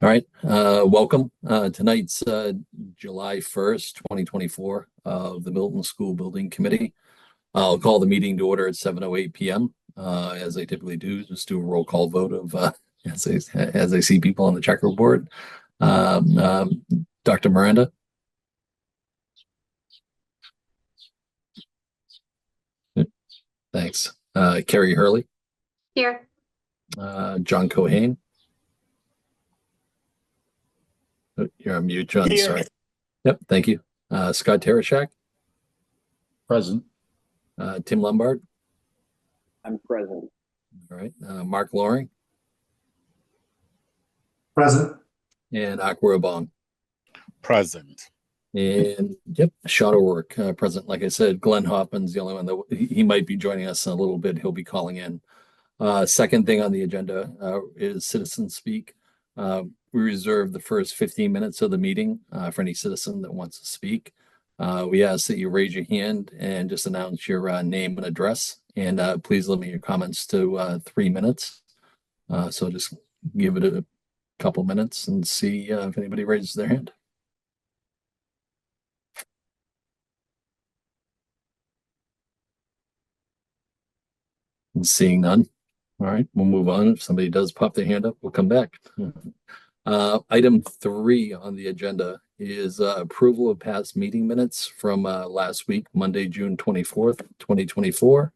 All right, welcome. Tonight's July 1st, 2024 of the Milton School Building Committee. I'll call the meeting to order at 7:08 p.m. As I typically do, just do a roll call vote of as I see people on the checkerboard. Dr. Miranda. Thanks. Carrie Hurley. Here. John Cohane. Oh, you're on mute, John. Here. Sorry. Yep, thank you. Scott Tereshak. Present. Tim Lombard. I'm present. All right. Mark Loring. Present. And Akwa Bong. Present. And yep, Sean O'Rourke, present. Like I said, Glenn Hoffman's the only one that he might be joining us in a little bit. He'll be calling in. Second thing on the agenda is citizen speak. We reserve the first 15 minutes of the meeting for any citizen that wants to speak. We ask that you raise your hand and just announce your name and address. And please limit your comments to 3 minutes. So just give it a couple minutes and see if anybody raises their hand. And seeing none. All right, we'll move on. If somebody does pop their hand up, we'll come back. Item 3 on the agenda is approval of past meeting minutes from last week, Monday, June 24th, 2024.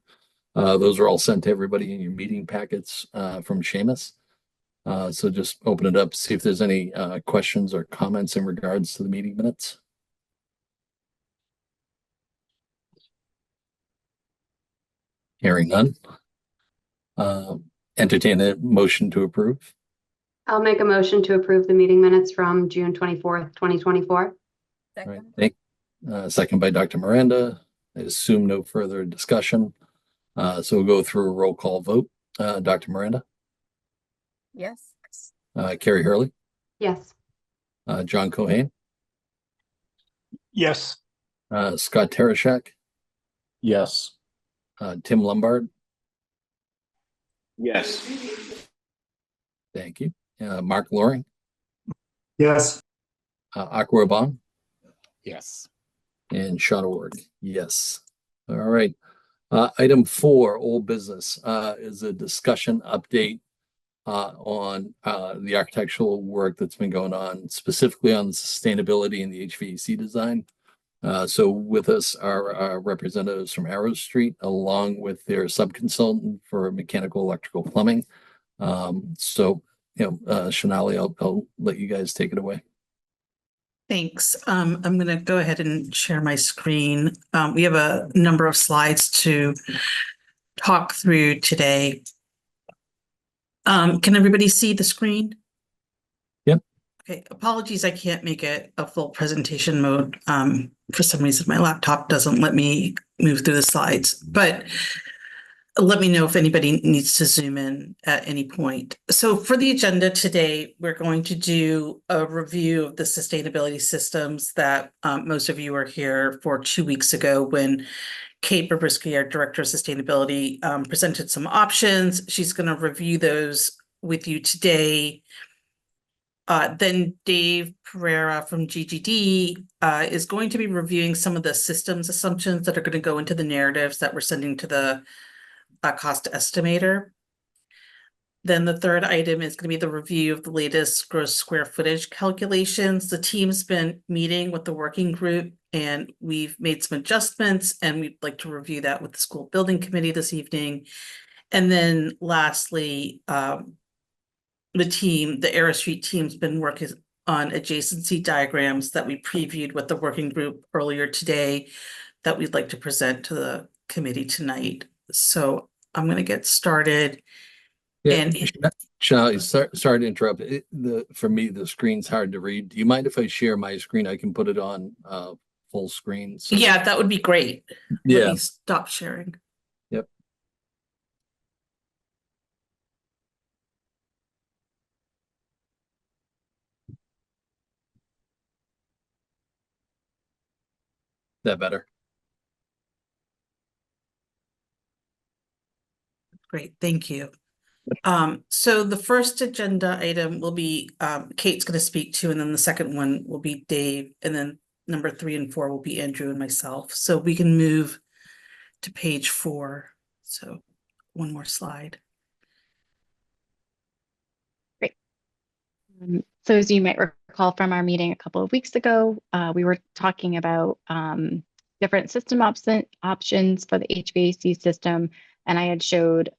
Those are all sent to everybody in your meeting packets from Seamus. So just open it up, see if there's any questions or comments in regards to the meeting minutes. Hearing none. Entertain a motion to approve. I'll make a motion to approve the meeting minutes from June 24th, 2024. Second. All right, second by Dr. Miranda. I assume no further discussion. So we'll go through a roll call vote. Dr. Miranda. Yes. Carrie Hurley. Yes. John Cohane. Yes. Scott Tereshak. Yes. Tim Lombard. Yes. Thank you. Mark Loring. Yes. Akwa Bong. Yes. And Sean O'Rourke. Yes. All right. Item 4, old business, is a discussion update on the architectural work that's been going on, specifically on the sustainability and the HVAC design. So with us are representatives from Arrow Street, along with their subconsultant for mechanical, electrical, plumbing. Shonali, I'll let you guys take it away. Thanks. I'm going to go ahead and share my screen. We have a number of slides to talk through today. Can everybody see the screen? Yep. Okay. Apologies, I can't make it a full presentation mode. For some reason, my laptop doesn't let me move through the slides, but let me know if anybody needs to zoom in at any point. So for the agenda today, we're going to do a review of the sustainability systems that most of you were here for 2 weeks ago when Kate Babrisky, our Director of Sustainability, presented some options. She's going to review those with you today. Then Dave Pereira from GGD is going to be reviewing some of the systems assumptions that are going to go into the narratives that we're sending to the cost estimator. Then the third item is going to be the review of the latest gross square footage calculations. The team's been meeting with the working group and we've made some adjustments, and we'd like to review that with the school building committee this evening. And then lastly, the Arrow Street team's been working on adjacency diagrams that we previewed with the working group earlier today that we'd like to present to the committee tonight. So I'm going to get started. Yeah, sorry to interrupt. For me, the screen's hard to read. Do you mind if I share my screen? I can put it on full screen. So yeah, that would be great. Yeah. Let me stop sharing. Yep. That better? Great, thank you. So the first agenda item will be, Kate's gonna speak to, and then the second one will be Dave, and then number 3 and 4 will be Andrew and myself. So we can move to page 4. So one more slide. So as you might recall from our meeting a couple of weeks ago, we were talking about different system options for the HVAC system. And I had showed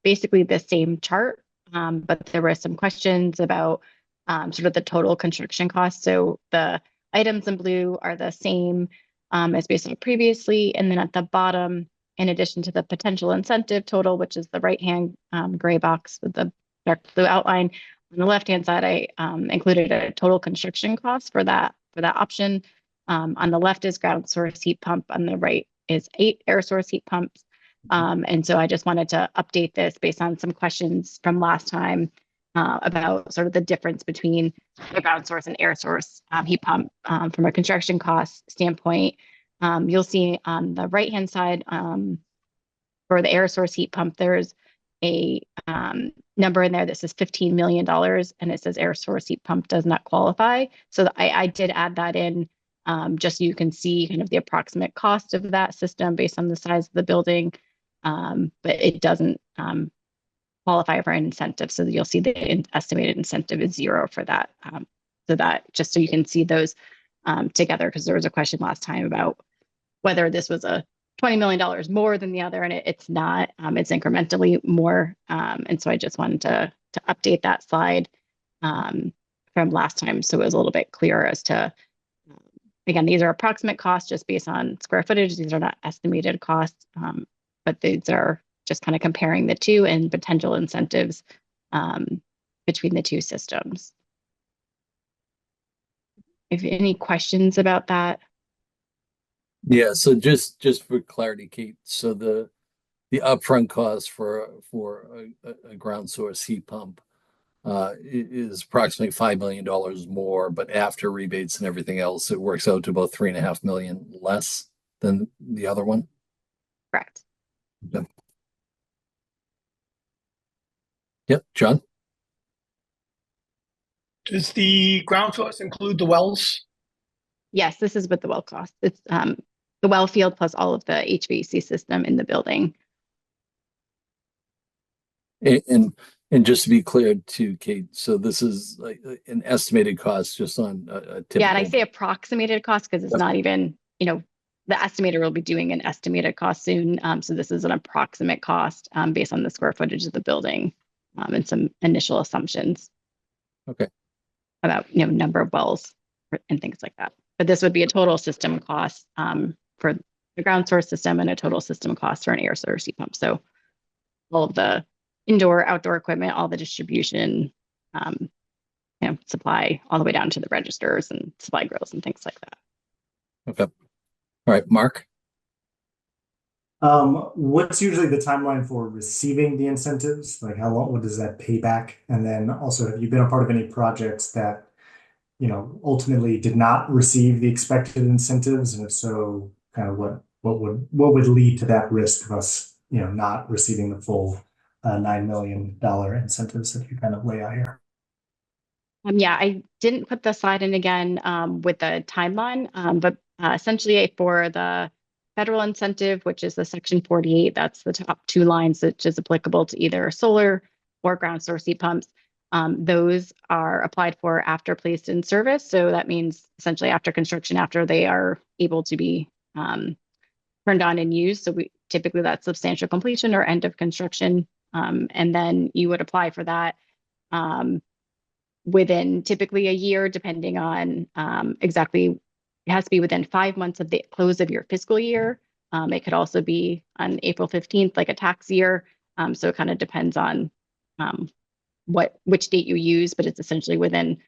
basically the same chart, but there were some questions about sort of the total construction cost. So the items in blue are the same as basically previously. And then at the bottom, in addition to the potential incentive total, which is the right-hand gray box with the dark blue outline, on the left-hand side, I included a total construction cost for that option. On the left is ground source heat pump. On the right is 8 air source heat pumps. And so I just wanted to update this based on some questions from last time about sort of the difference between the ground source and air source heat pump from a construction cost standpoint. You'll see on the right-hand side for the air source heat pump, there's a number in there that says $15 million, and it says air source heat pump does not qualify. So I did add that in just so you can see kind of the approximate cost of that system based on the size of the building, but it doesn't qualify for an incentive. So you'll see the estimated incentive is 0 for that. So that just so you can see those together, because there was a question last time about whether this was a $20 million more than the other, and it's not. It's incrementally more. And so I just wanted to update that slide from last time, so it was a little bit clearer as to, again, these are approximate costs just based on square footage. These are not estimated costs, but these are just kind of comparing the two and potential incentives between the two systems. If any questions about that. Yeah, so just for clarity, Kate, so the upfront cost for a ground source heat pump is approximately $5 million more, but after rebates and everything else, it works out to about $3.5 million less than the other one. Correct. Okay. Yep, John. Does the ground source include the wells? Yes, this is with the well cost. It's the well field plus all of the HVAC system in the building. And just to be clear too, Kate, so this is like an estimated cost just on a typical. Yeah, and I say approximated cost because it's not even, the estimator will be doing an estimated cost soon. So this is an approximate cost based on the square footage of the building and some initial assumptions. Okay. About, number of wells and things like that. But this would be a total system cost for the ground source system and a total system cost for an air source heat pump. So all of the indoor, outdoor equipment, all the distribution, supply, all the way down to the registers and supply grills and things like that. Okay. All right, Mark. What's usually the timeline for receiving the incentives? Like what does that pay back? And then also, have you been a part of any projects that, ultimately did not receive the expected incentives? And if so, kind of what would lead to that risk of us, not receiving the full $9 million incentives that you kind of lay out here? Yeah, I didn't put the slide in again with the timeline, but essentially for the federal incentive, which is the Section 48, that's the top 2 lines, which is applicable to either solar or ground source heat pumps. Those are applied for after placed in service. So that means essentially after construction, after they are able to be turned on and used. So typically that's substantial completion or end of construction. And then you would apply for that within typically a year, depending on exactly. It has to be within 5 months of the close of your fiscal year. It could also be on April 15th, like a tax year. So it kind of depends on which date you use, but it's essentially within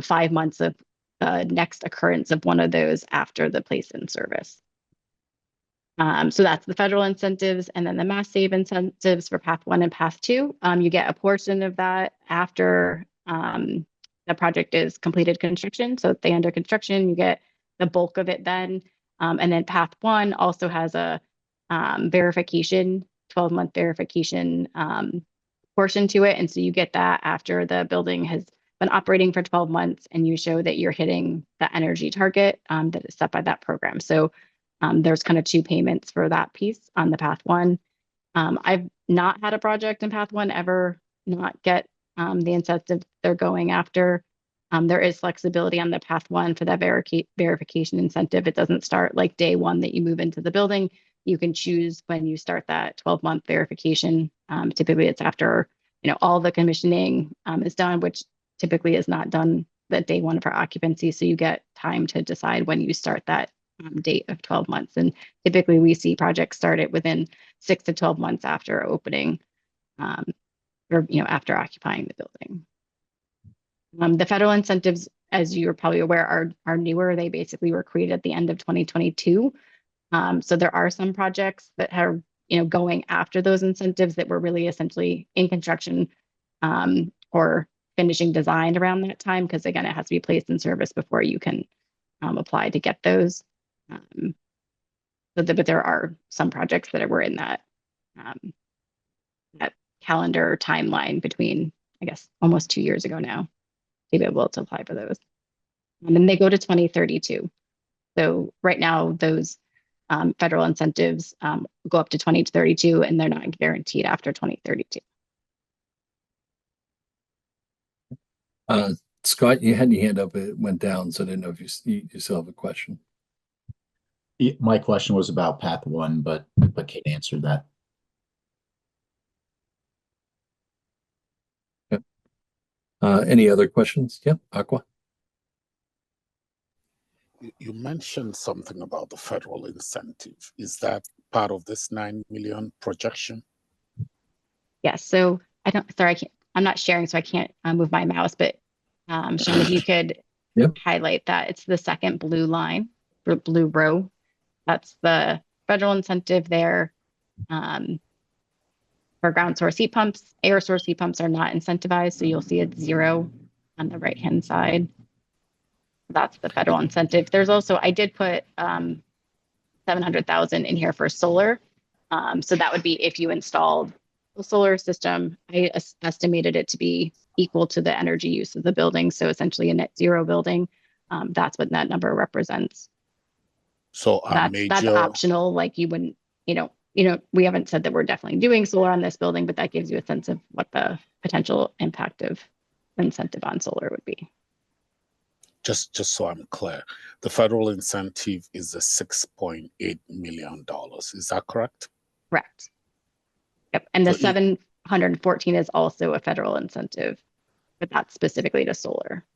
5 months of the next occurrence of one of those after the place in service. So that's the federal incentives, and then the mass save incentives for path 1 and path 2. You get a portion of that after the project is completed construction. So at the end of construction, you get the bulk of it then. And then path 1 also has a verification, 12-month verification portion to it. And so you get that after the building has been operating for 12 months and you show that you're hitting the energy target that is set by that program. So there's kind of two payments for that piece on the path one. I've not had a project in path one ever not get the incentive they're going after. There is flexibility on the path one for that verification incentive. It doesn't start like day one that you move into the building. You can choose when you start that 12-month verification. Typically it's after, all the commissioning is done, which typically is not done the day one for occupancy. So you get time to decide when you start that date of 12 months. And typically we see projects started within 6 to 12 months after opening or, after occupying the building. The federal incentives, as you're probably aware, are newer. They basically were created at the end of 2022. So there are some projects that are, going after those incentives that were really essentially in construction or finishing design around that time. Because again, it has to be placed in service before you can apply to get those. But there are some projects that were in that that calendar timeline between, I guess, almost 2 years ago now to be able to apply for those. And then they go to 2032. So right now, those federal incentives go up to 2032, and they're not guaranteed after 2032. Scott, you had your hand up, it went down, so I didn't know if you still have a question. My question was about path one, but Kate answered that. Yep. Any other questions? Yep, Aqua. You mentioned something about the federal incentive. Is that part of this 9 million projection? Yes. So I'm not sharing, so I can't move my mouse, but Sean, if you could highlight that. It's the second blue line, blue row. That's the federal incentive there. For ground source heat pumps, air source heat pumps are not incentivized. So you'll see it's 0 on the right-hand side. That's the federal incentive. There's also, I did put 700,000 in here for solar. So that would be if you installed a solar system. I estimated it to be equal to the energy use of the building. So essentially a net zero building. That's what that number represents. So that's optional. Like you wouldn't, we haven't said that we're definitely doing solar on this building, but that gives you a sense of what the potential impact of incentive on solar would be. Just so I'm clear, the federal incentive is the $6.8 million. Is that correct? Correct. Yep. And the So 714 is also a federal incentive, but that's specifically to solar.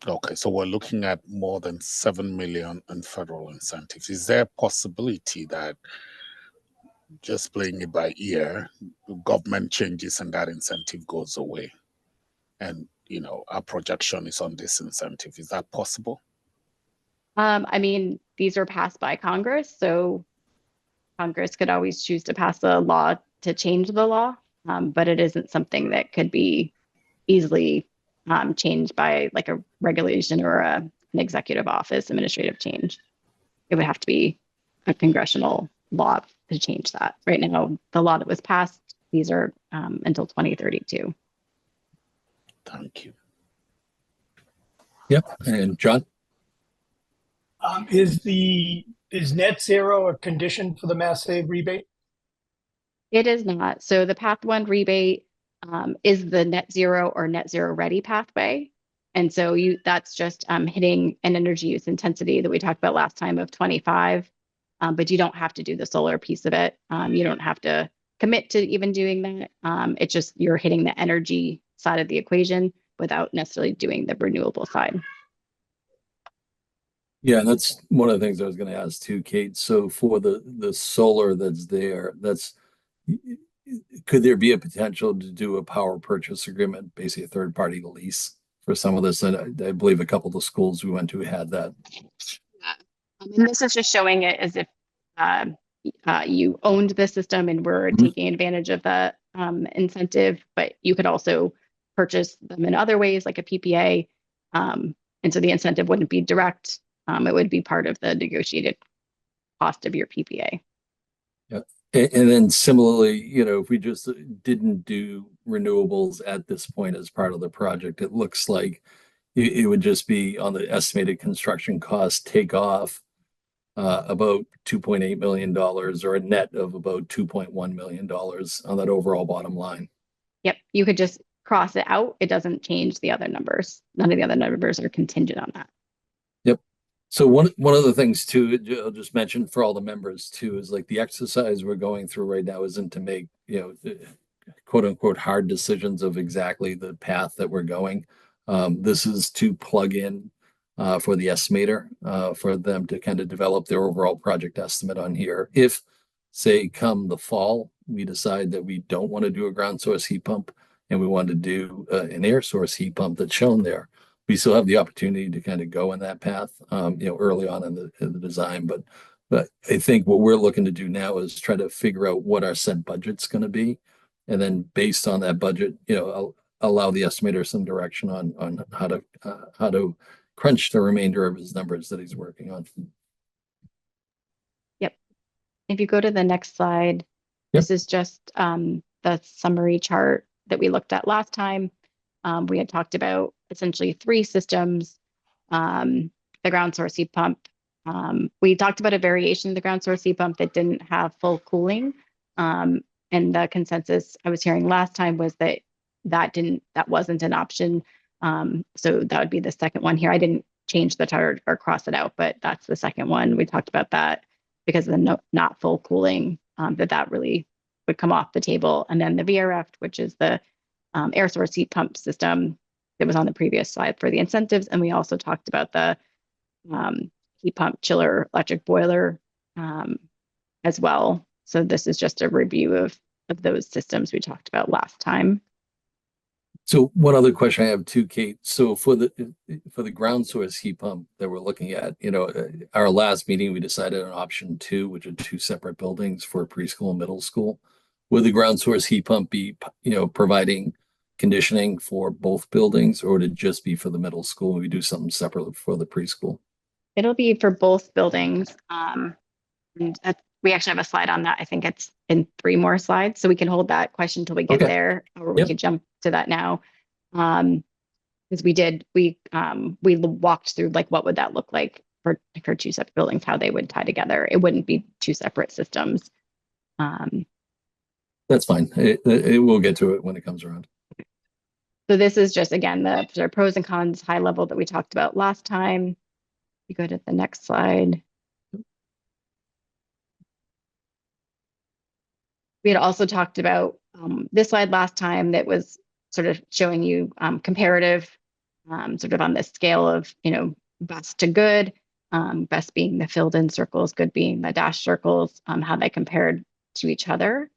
Okay, so we're looking at more than 7 million in federal incentives. Is there a possibility that, just playing it by ear, government changes and that incentive goes away? And our projection is on this incentive. Is that possible? I mean, these are passed by Congress, so Congress could always choose to pass a law to change the law, but it isn't something that could be easily changed by like a regulation or an executive office administrative change. It would have to be a congressional law to change that. Right now, the law that was passed, these are until 2032. Thank you. Yep. And John? Is net zero a condition for the mass save rebate? It is not. So the path one rebate is the net zero or net zero ready pathway. And so that's just hitting an energy use intensity that we talked about last time of 25, but you don't have to do the solar piece of it. You don't have to commit to even doing that. It's just you're hitting the energy side of the equation without necessarily doing the renewable side. Yeah, that's one of the things I was going to ask too, Kate. So for the solar that's there, could there be a potential to do a power purchase agreement, basically a third party lease for some of this? And I believe a couple of the schools we went to had that. And this is just showing it as if you owned the system and were taking advantage of the incentive, but you could also purchase them in other ways like a PPA. And so the incentive wouldn't be direct. It would be part of the negotiated cost of your PPA. Yeah. And then similarly, if we just didn't do renewables at this point as part of the project. It looks like it would just be on the estimated construction cost take off about $2.8 million or a net of about $2.1 million on that overall bottom line. Yep, you could just cross it out. It doesn't change the other numbers. None of the other numbers are contingent on that. Yep. So one of the things too, I'll just mention for all the members too, is like the exercise we're going through right now isn't to make, quote unquote, hard decisions of exactly the path that we're going. This is to plug in for the estimator for them to kind of develop their overall project estimate on here. If, say, come the fall, we decide that we don't want to do a ground source heat pump and we want to do an air source heat pump that's shown there, we still have the opportunity to kind of go in that path, early on in the design. But I think what we're looking to do now is try to figure out what our set budget's going to be, and then based on that budget, allow the estimator some direction on how to crunch the remainder of his numbers that he's working on. Yep. If you go to the next slide, this is just the summary chart that we looked at last time. We had talked about essentially 3 systems, the ground source heat pump. We talked about a variation of the ground source heat pump that didn't have full cooling. And the consensus I was hearing last time was that wasn't an option. So that would be the second one here. I didn't change the chart or cross it out, but that's the second one. We talked about that because of the not full cooling, that really would come off the table. And then the VRF, which is the air source heat pump system that was on the previous slide for the incentives. And we also talked about the heat pump, chiller, electric boiler as well. So this is just a review of those systems we talked about last time. So one other question I have too, Kate. So for the ground source heat pump that we're looking at, our last meeting, we decided on option 2, which are 2 separate buildings for preschool and middle school. Would the ground source heat pump be, providing conditioning for both buildings, or would it just be for the middle school? We do something separate for the preschool. It'll be for both buildings. And we actually have a slide on that. I think it's in 3 more slides, so we can hold that question until we get there, or we could jump to that now. Because we walked through like what would that look like for 2 separate buildings, how they would tie together. It wouldn't be 2 separate systems. That's fine. We'll get to it when it comes around. So this is just, again, the pros and cons high level that we talked about last time. You go to the next slide. We had also talked about this slide last time that was sort of showing you comparative, sort of on the scale of, best to good, best being the filled in circles, good being the dashed circles, how they compared to each other.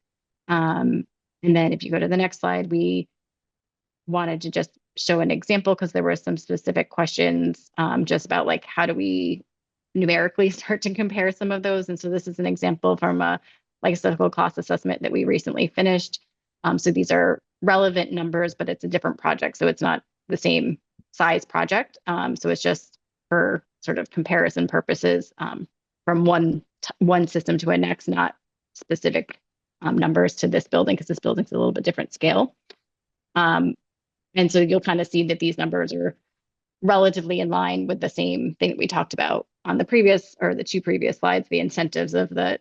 And then if you go to the next slide, we wanted to just show an example because there were some specific questions just about like, how do we numerically start to compare some of those? And so this is an example from a life cycle cost assessment that we recently finished. So these are relevant numbers, but it's a different project. So it's not the same size project. So it's just for sort of comparison purposes from one system to a next, not specific numbers to this building, because this building's a little bit different scale. And so you'll kind of see that these numbers are relatively in line with the same thing that we talked about on the 2 previous slides. The incentives of the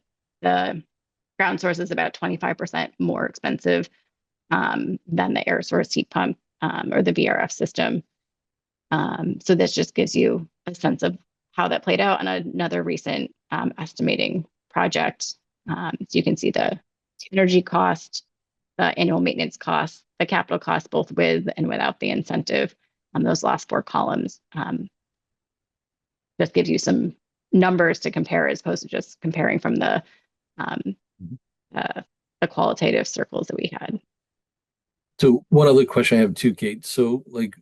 ground source is about 25% more expensive than the air source heat pump or the VRF system. So this just gives you a sense of how that played out on another recent estimating project. So you can see the energy cost, the annual maintenance cost, the capital cost, both with and without the incentive on those last 4 columns. Just gives you some numbers to compare as opposed to just comparing from the qualitative circles that we had. So one other question I have too, Kate. So like,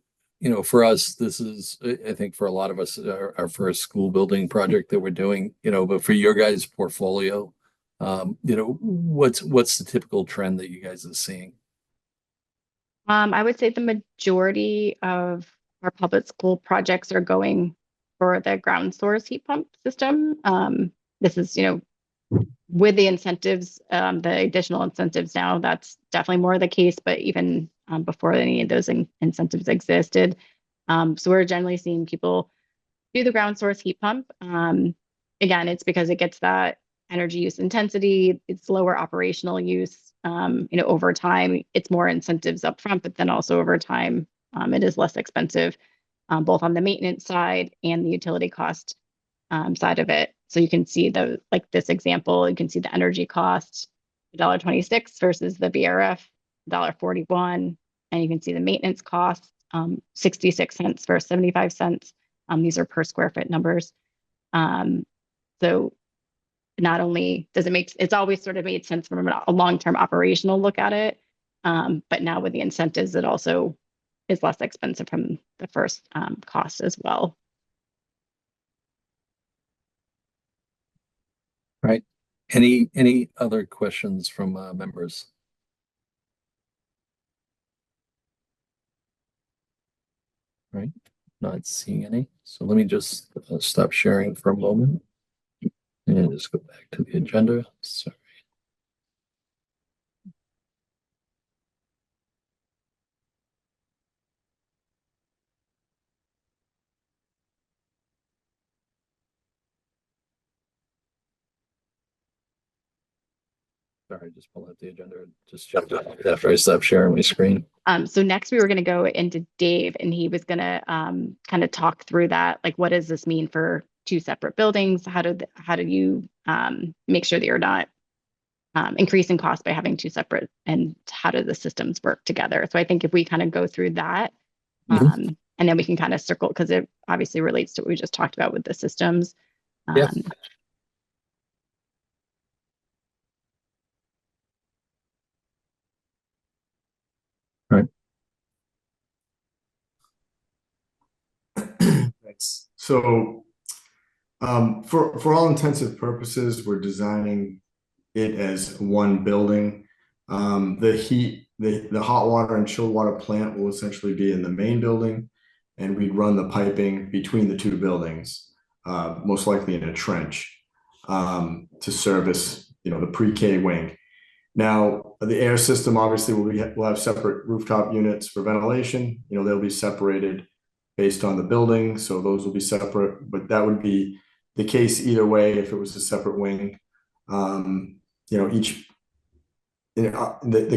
for us, this is, I think for a lot of us, our first school building project that we're doing, but for your guys' portfolio, what's the typical trend that you guys are seeing? I would say the majority of our public school projects are going for the ground source heat pump system. This is, with the incentives, the additional incentives now, that's definitely more the case, but even before any of those incentives existed. So we're generally seeing people do the ground source heat pump. Again, it's because it gets that energy use intensity, it's lower operational use. Over time, it's more incentives up front, but then also over time, it is less expensive, both on the maintenance side and the utility cost side of it. So you can see like this example, you can see the energy cost, $1.26 versus the VRF, $1.41. And you can see the maintenance cost, 66 cents versus 75 cents. These are per square foot numbers. So not only does it's always sort of made sense from a long-term operational look at it, but now with the incentives, it also is less expensive from the first cost as well. Right. Any other questions from members? Right. Not seeing any. So let me just stop sharing for a moment and just go back to the agenda. Sorry. Sorry, just pull out the agenda. Just jumped out after I stopped sharing my screen. So next we were going to go into Dave, and he was going to kind of talk through that. Like, what does this mean for two separate buildings? How do you make sure that you're not increasing costs by having two separate, and how do the systems work together? So I think if we kind of go through that, and then we can kind of circle, because it obviously relates to what we just talked about with the systems. Yeah. Right. Thanks. So for all intensive purposes, we're designing it as one building. The hot water and chilled water plant will essentially be in the main building, and we'd run the piping between the two buildings, most likely in a trench, to service, the pre-K wing. Now, the air system obviously will have separate rooftop units for ventilation. They'll be separated based on the building, so those will be separate. But that would be the case either way if it was a separate wing. The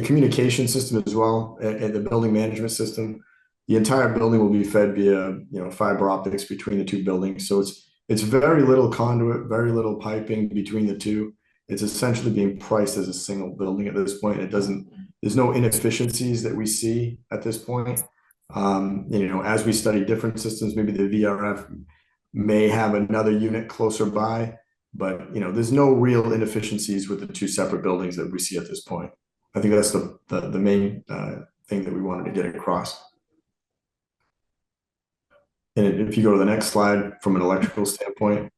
communication system as well, and the building management system, the entire building will be fed via fiber optics between the two buildings. So it's very little conduit, very little piping between the two. It's essentially being priced as a single building at this point. There's no inefficiencies that we see at this point. As we study different systems, maybe the VRF may have another unit closer by, but there's no real inefficiencies with the two separate buildings that we see at this point. I think that's the main thing that we wanted to get across. And if you go to the next slide, from an electrical standpoint,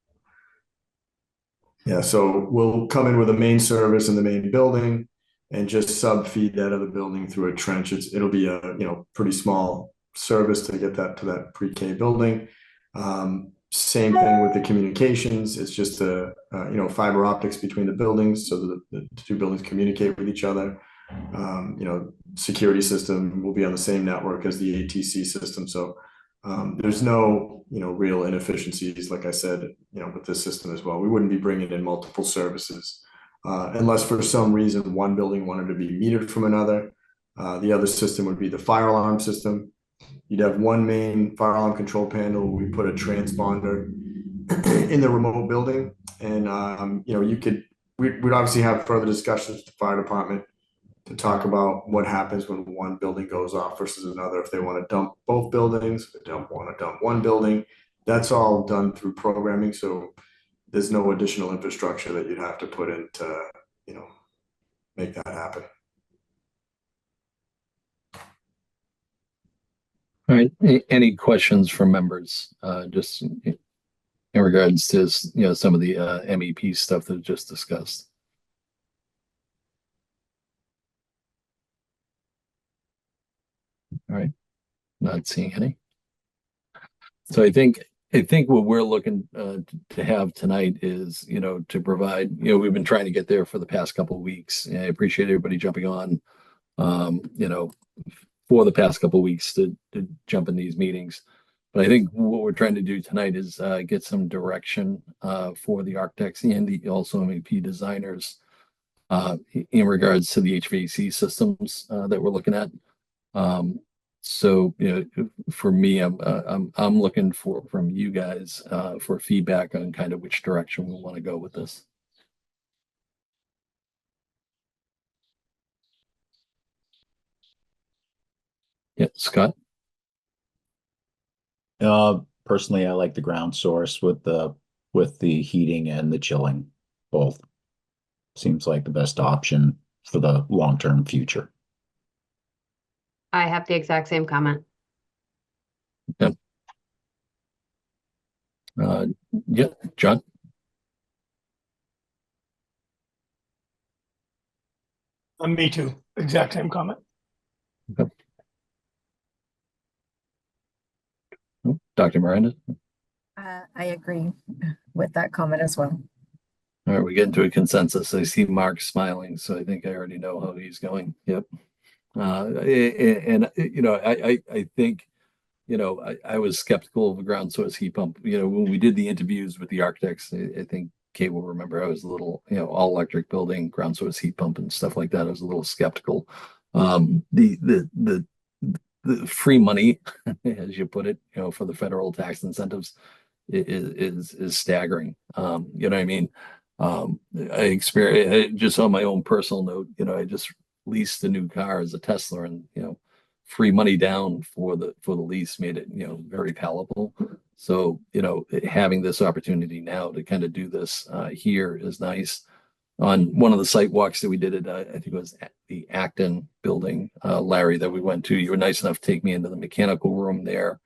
yeah, so we'll come in with a main service in the main building and just sub feed that other building through a trench. It'll be a pretty small service to get that to that pre-K building. Same thing with the communications. It's just fiber optics between the buildings so that the two buildings communicate with each other. Security system will be on the same network as the ATC system. So there's no real inefficiencies, like I said, with this system as well. We wouldn't be bringing in multiple services unless for some reason one building wanted to be metered from another. The other system would be the fire alarm system. You'd have one main fire alarm control panel. We put a transponder in the remote building, and we'd obviously have further discussions with the fire department to talk about what happens when one building goes off versus another. If they want to dump both buildings, if they don't want to dump one building, that's all done through programming. So there's no additional infrastructure that you'd have to put in to, make that happen. All right. Any questions from members? Just in regards to some of the MEP stuff that was just discussed. All right. Not seeing any. So I think I think what we're looking to have tonight is, to provide, we've been trying to get there for the past couple of weeks. And I appreciate everybody jumping on, for the past couple of weeks to jump in these meetings. But I think what we're trying to do tonight is get some direction for the architects and also MEP designers in regards to the HVAC systems that we're looking at. So, for me, I'm looking from you guys for feedback on kind of which direction we want to go with this. Yeah, Scott. Personally, I like the ground source with the heating and the chilling. Both seems like the best option for the long-term future. I have the exact same comment. Yeah. Yeah, John. Me too. Exact same comment. Okay. Dr. Miranda. I agree with that comment as well. All right, we get into a consensus. I see Mark smiling, so I think I already know how he's going. Yep. And I think, I was skeptical of a ground source heat pump. When we did the interviews with the architects, I think Kate will remember I was a little, all electric building, ground source heat pump and stuff like that. I was a little skeptical. The free money, as you put it, for the federal tax incentives is staggering. You know what I mean? I experienced just on my own personal note, I just leased a new car as a Tesla, and free money down for the lease made it very palatable. So having this opportunity now to kind of do this here is nice. On one of the site walks that we did at I think it was at the Acton building, Larry, that we went to, you were nice enough to take me into the mechanical room there,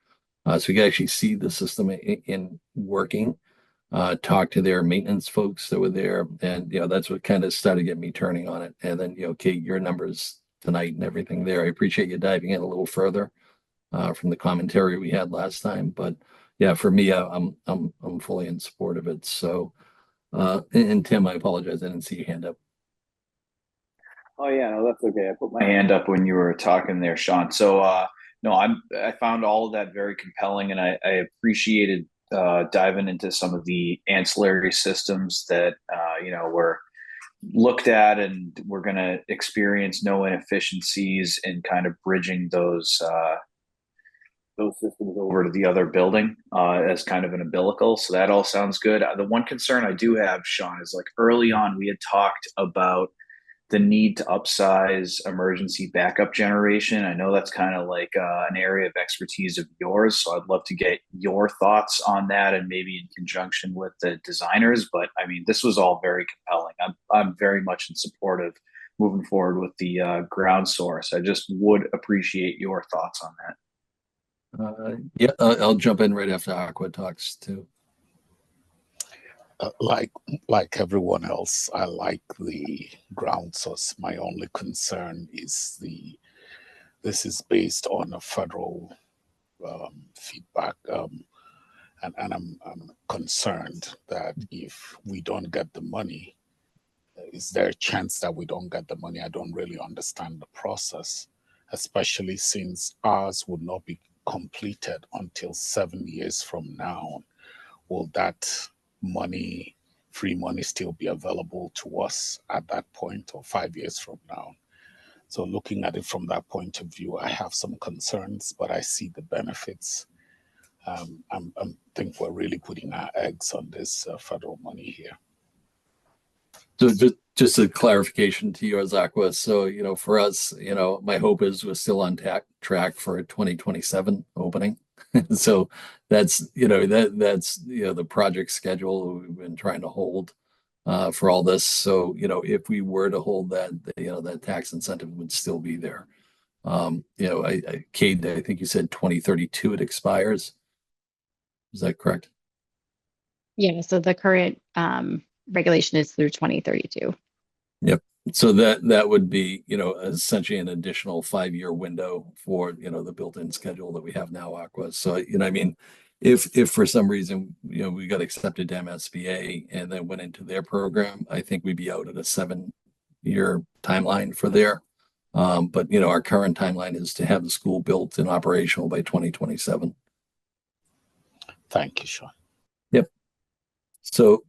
so we could actually see the system in working. Talk to their maintenance folks that were there, and that's what kind of started getting me turning on it. And then Kate, your numbers tonight and everything there, I appreciate you diving in a little further from the commentary we had last time. But yeah, for me, I'm fully in support of it. So and Tim, I apologize, I didn't see your hand up. Oh yeah, no, that's okay. I put My hand up when you were talking there, Sean. So no, I found all of that very compelling, and I appreciated diving into some of the ancillary systems that were looked at, and we're going to experience no inefficiencies in kind of bridging those systems over to the other building as kind of an umbilical. So that all sounds good. The one concern I do have, Sean, is like early on we had talked about the need to upsize emergency backup generation. I know that's kind of like an area of expertise of yours, so I'd love to get your thoughts on that, and maybe in conjunction with the designers. But I mean, this was all very compelling. I'm very much in support of moving forward with the ground source. I just would appreciate your thoughts on that. Yeah, I'll jump in right after Aqua talks too. Like everyone else, I like the ground source. My only concern is this is based on a federal feedback, and I'm concerned that if we don't get the money, is there a chance that we don't get the money? I don't really understand the process, especially since ours would not be completed until 7 years from now. Will that money, free money, still be available to us at that point, or 5 years from now? So looking at it from that point of view, I have some concerns, but I see the benefits. I think we're really putting our eggs on this federal money here. So just a clarification to yours, Aqua. So, for us, my hope is we're still on track for a 2027 opening. So that's, that's the project schedule we've been trying to hold for all this. So, if we were to hold that, that tax incentive would still be there. Kate, I think you said 2032 it expires. Is that correct? Yeah, so the current regulation is through 2032. Yep. So that would be, essentially an additional 5-year window for, the built-in schedule that we have now, Aqua. So, I mean, if for some reason, we got accepted to MSBA and then went into their program, I think we'd be out at a 7-year timeline for there. But our current timeline is to have the school built and operational by 2027. Thank you, Sean. Yep. So,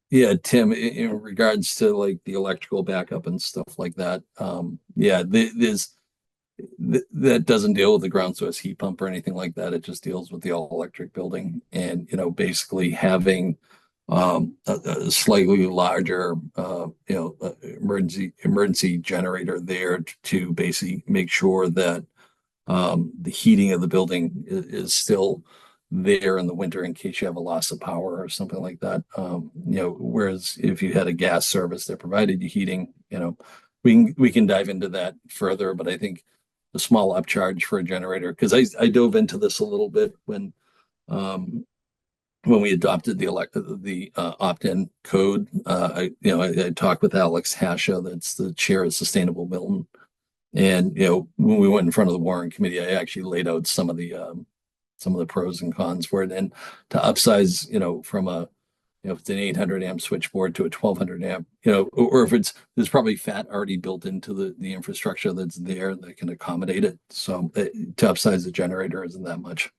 yeah, Tim, in regards to like the electrical backup and stuff like that, that doesn't deal with the ground source heat pump or anything like that. It just deals with the all electric building, and basically having a slightly larger emergency generator there to basically make sure that the heating of the building is still there in the winter in case you have a loss of power or something like that. Whereas if you had a gas service that provided you heating, we can dive into that further, but I think the small upcharge for a generator, because I dove into this a little bit when we adopted the opt-in code. I talked with Alex Hasha, that's the chair of Sustainable Milton, and when we went in front of the Warren Committee, I actually laid out some of the pros and cons for it, and to upsize, from if it's an 800 amp switchboard to a 1200 amp, or if there's probably fat already built into the infrastructure that's there that can accommodate it. So to upsize the generator isn't that much.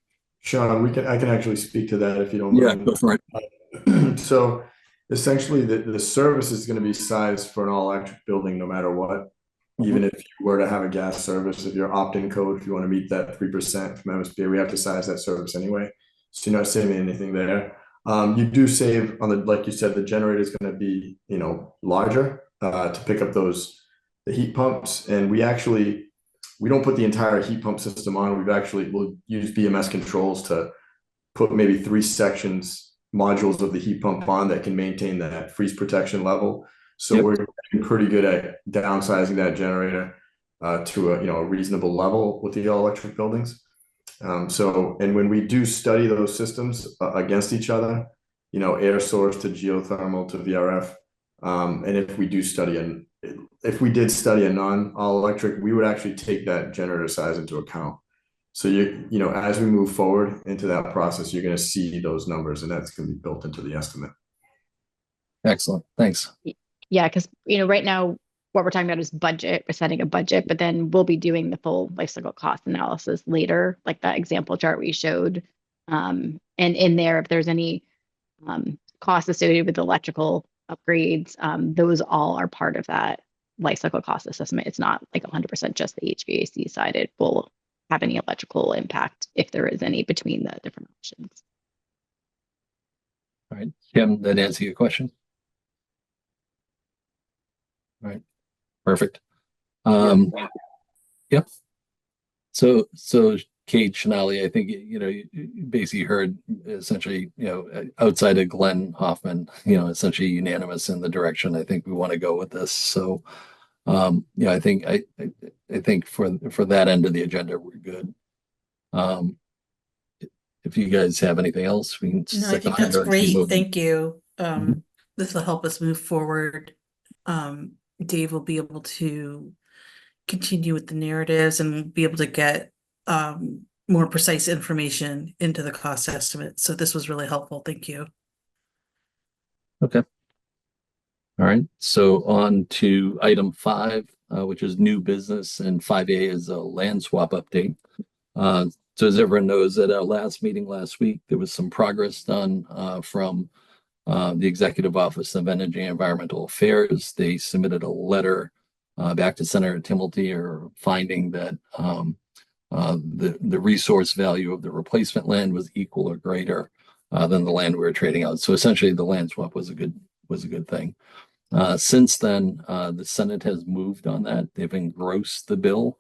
Sean, I can actually speak to that if you don't mind. Yeah, go for it. So essentially the service is going to be sized for an all electric building no matter what. Even if you were to have a gas service, if you're opt-in code, if you want to meet that 3% from MSBA, we have to size that service anyway. So you're not saving anything there. You do save on like you said, the generator is going to be, larger to pick up the heat pumps. And we don't put the entire heat pump system on. We'll use BMS controls to put maybe 3 modules of the heat pump on that can maintain that freeze protection level. So we're getting pretty good at downsizing that generator to a reasonable level with the all electric buildings. And when we do study those systems against each other, air source to geothermal to VRF, and if we did study a non all electric, we would actually take that generator size into account. So as we move forward into that process, you're going to see those numbers, and that's going to be built into the estimate. Excellent, thanks. Yeah, because right now what we're talking about is budget. We're setting a budget, but then we'll be doing the full life cycle cost analysis later, like that example chart we showed. And in there, if there's any costs associated with electrical upgrades, those all are part of that life cycle cost assessment. It's not like 100% just the HVAC side. It will have any electrical impact if there is any between the different options. All right, Kim, that answer your question? All right, perfect. Yep. So Kate Shinali, I think you basically heard essentially outside of Glenn Hoffman, essentially unanimous in the direction I think we want to go with this. So I think for that end of the agenda we're good. If you guys have anything else, we can. No, I think that's great. Thank you. This will help us move forward. Dave will be able to continue with the narratives and be able to get more precise information into the cost estimate. So this was really helpful. Thank you. Okay. All right. So on to item 5, which is new business, and 5A is a land swap update. So as everyone knows, at our last meeting last week, there was some progress done from the Executive Office of Energy and Environmental Affairs. They submitted a letter back to Senator Timilty, or finding that the resource value of the replacement land was equal or greater than the land we were trading out. So essentially, the land swap was a good thing. Since then, the Senate has moved on that. They've engrossed the bill,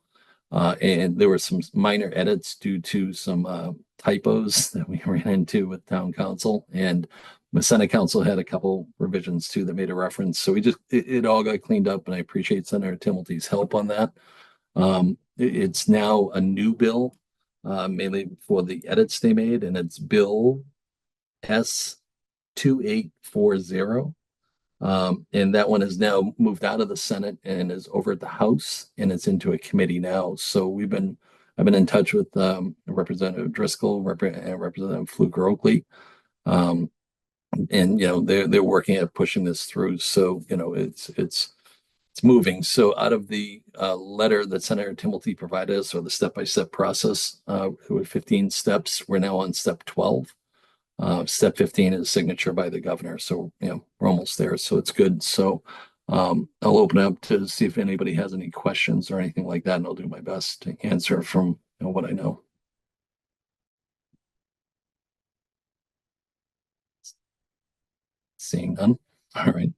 and there were some minor edits due to some typos that we ran into with Town Council, and the Senate Council had a couple revisions too that made a reference. So it all got cleaned up, and I appreciate Senator Timilty's help on that. It's now a new bill, mainly for the edits they made, and it's Bill S2840. And that one has now moved out of the Senate and is over at the House, and it's into a committee now. So we've been I've been in touch with Representative Driscoll, Representative Fluker Oakley. And they're working at pushing this through. So it's moving. So out of the letter that Senator Timilty provided us, or the step-by-step process with 15 steps, we're now on step 12. Step 15 is signature by the governor. So we're almost there. So it's good. So I'll open up to see if anybody has any questions or anything like that, and I'll do my best to answer from what I know. Seeing none. All right.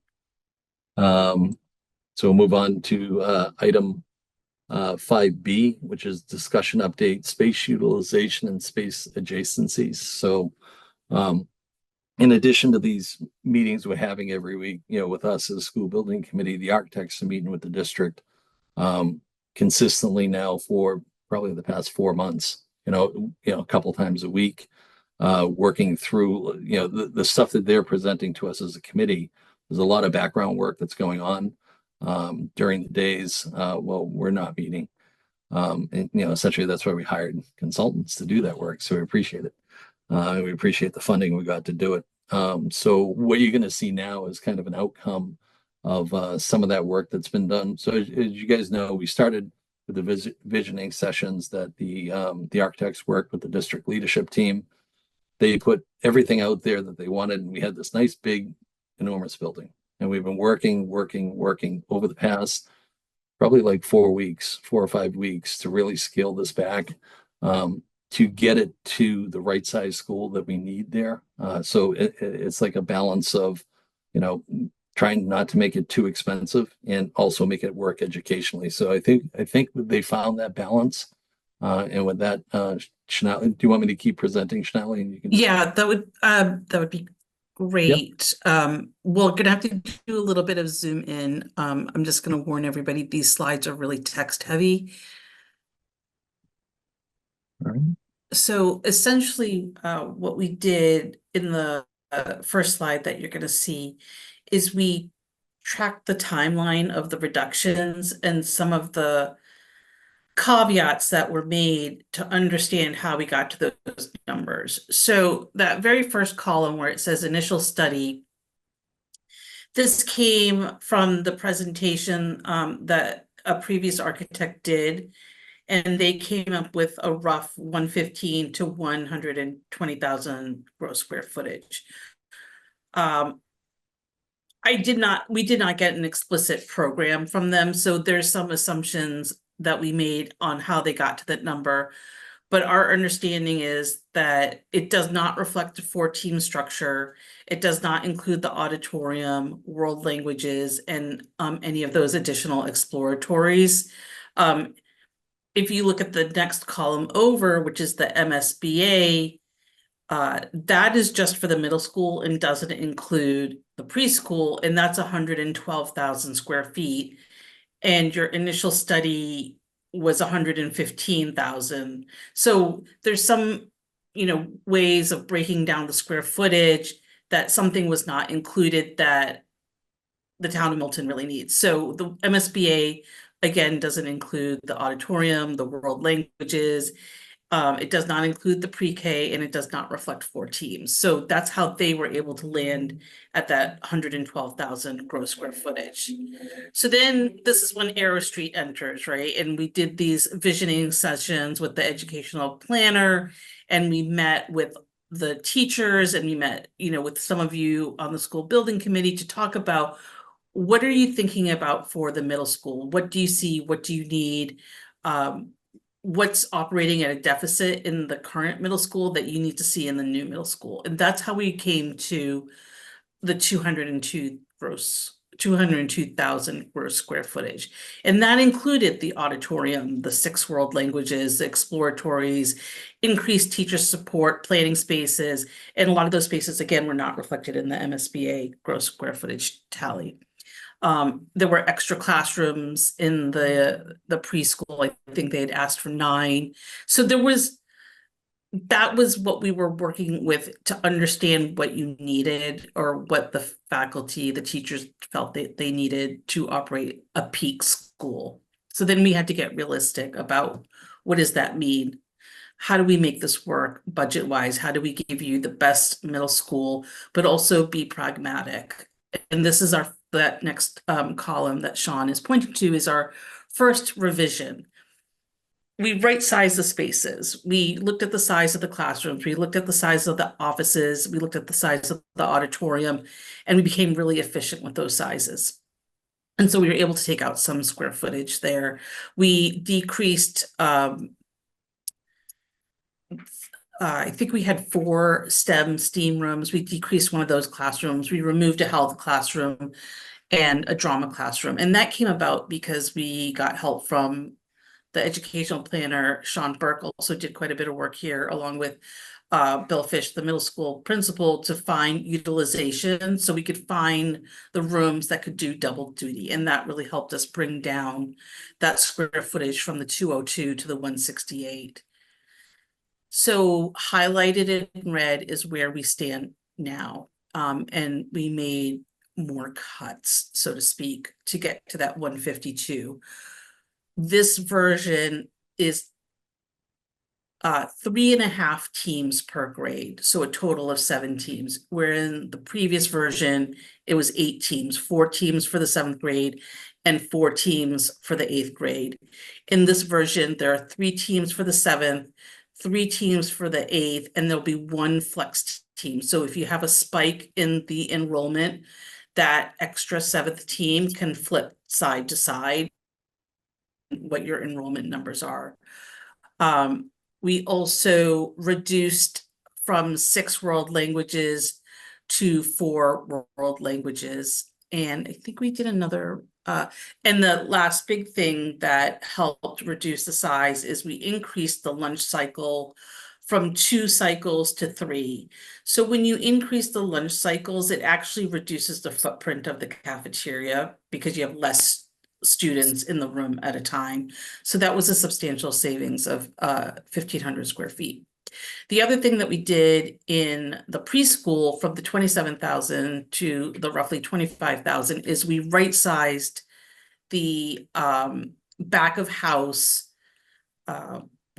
So we'll move on to item 5B, which is discussion update, space utilization and space adjacencies. So in addition to these meetings we're having every week, with us as a school building committee, the architects are meeting with the district consistently now for probably the past 4 months, a couple times a week, working through, the stuff that they're presenting to us as a committee. There's a lot of background work that's going on during the days while we're not meeting. And essentially that's why we hired consultants to do that work. So we appreciate it. We appreciate the funding we got to do it. So what you're going to see now is kind of an outcome of some of that work that's been done. So as you guys know, we started with the visioning sessions that the architects worked with the district leadership team. They put everything out there that they wanted, and we had this nice, big, enormous building. And we've been working over the past probably like 4 or 5 weeks to really scale this back to get it to the right size school that we need there. So it's like a balance of, trying not to make it too expensive and also make it work educationally. So I think they found that balance. And with that, Shanali, do you want me to keep presenting, Shanali? And you can that would be great. Yep. We're gonna have to do a little bit of zoom in. I'm just gonna warn everybody, these slides are really text heavy. All right. So essentially, what we did in the first slide that you're gonna see is we tracked the timeline of the reductions and some of the caveats that were made to understand how we got to those numbers. So that very first column where it says initial study, this came from the presentation that a previous architect did, and they came up with a rough 115 to 120,000 gross square footage. We did not get an explicit program from them, so there's some assumptions that we made on how they got to that number. But our understanding is that it does not reflect the 4-team structure. It does not include the auditorium, world languages, and any of those additional exploratories. If you look at the next column over, which is the MSBA, that is just for the middle school and doesn't include the preschool, and that's 112,000 square feet. And your initial study was 115,000. So there's some, ways of breaking down the square footage that something was not included that the town of Milton really needs. So the MSBA, again, doesn't include the auditorium, the world languages. It does not include the pre-K, and it does not reflect 4 teams. So that's how they were able to land at that 112,000 gross square footage. So then this is when Arrow Street enters, right? And we did these visioning sessions with the educational planner, and we met with the teachers, and we met, with some of you on the school building committee to talk about what are you thinking about for the middle school? What do you see? What do you need? What's operating at a deficit in the current middle school that you need to see in the new middle school? And that's how we came to the 202,000 gross square footage. And that included the auditorium, the 6 world languages, the exploratories, increased teacher support, planning spaces, and a lot of those spaces, again, were not reflected in the MSBA gross square footage tally. There were extra classrooms in the preschool. I think they had asked for 9. So that was what we were working with to understand what you needed, or what the faculty, the teachers felt that they needed to operate a peak school. So then we had to get realistic about What does that mean? How do we make this work budget wise? How do we give you the best middle school, but also be pragmatic? And this is that next column that Sean is pointing to is our first revision. We right-sized the spaces. We looked at the size of the classrooms. We looked at the size of the offices. We looked at the size of the auditorium, and we became really efficient with those sizes. And so we were able to take out some square footage there. We decreased, I think we had 4 STEAM rooms. We decreased one of those classrooms. We removed a health classroom and a drama classroom. And that came about because we got help from the educational planner. Sean Burke also did quite a bit of work here, along with Bill Fish, the middle school principal, to find utilization so we could find the rooms that could do double duty. And that really helped us bring down that square footage from the 202 to the 168. So highlighted in red is where we stand now. And we made more cuts, so to speak, to get to that 152. This version is 3.5 teams per grade, so a total of 7 teams. Where in the previous version, it was 8 teams, 4 teams for the 7th grade and 4 teams for the 8th grade. In this version, there are 3 teams for the 7th, 3 teams for the 8th, and there'll be 1 flex team. So if you have a spike in the enrollment, that extra 7th team can flip side to side what your enrollment numbers are. We also reduced from 6 world languages to 4 world languages. And I think we did another, and the last big thing that helped reduce the size is we increased the lunch cycle from 2 cycles to 3. So when you increase the lunch cycles, it actually reduces the footprint of the cafeteria because you have less students in the room at a time. So that was a substantial savings of 1,500 square feet. The other thing that we did in the preschool from the 27,000 to the roughly 25,000 is we right-sized the back of house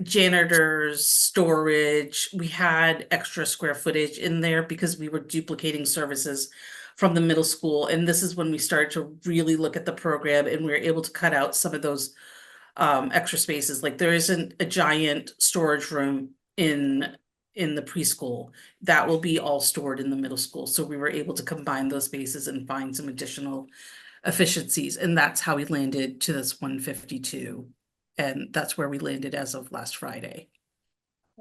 janitors, storage. We had extra square footage in there because we were duplicating services from the middle school. And this is when we started to really look at the program, and we were able to cut out some of those extra spaces. Like there isn't a giant storage room in the preschool. That will be all stored in the middle school. So we were able to combine those spaces and find some additional efficiencies. And that's how we landed to this 152. And that's where we landed as of last Friday.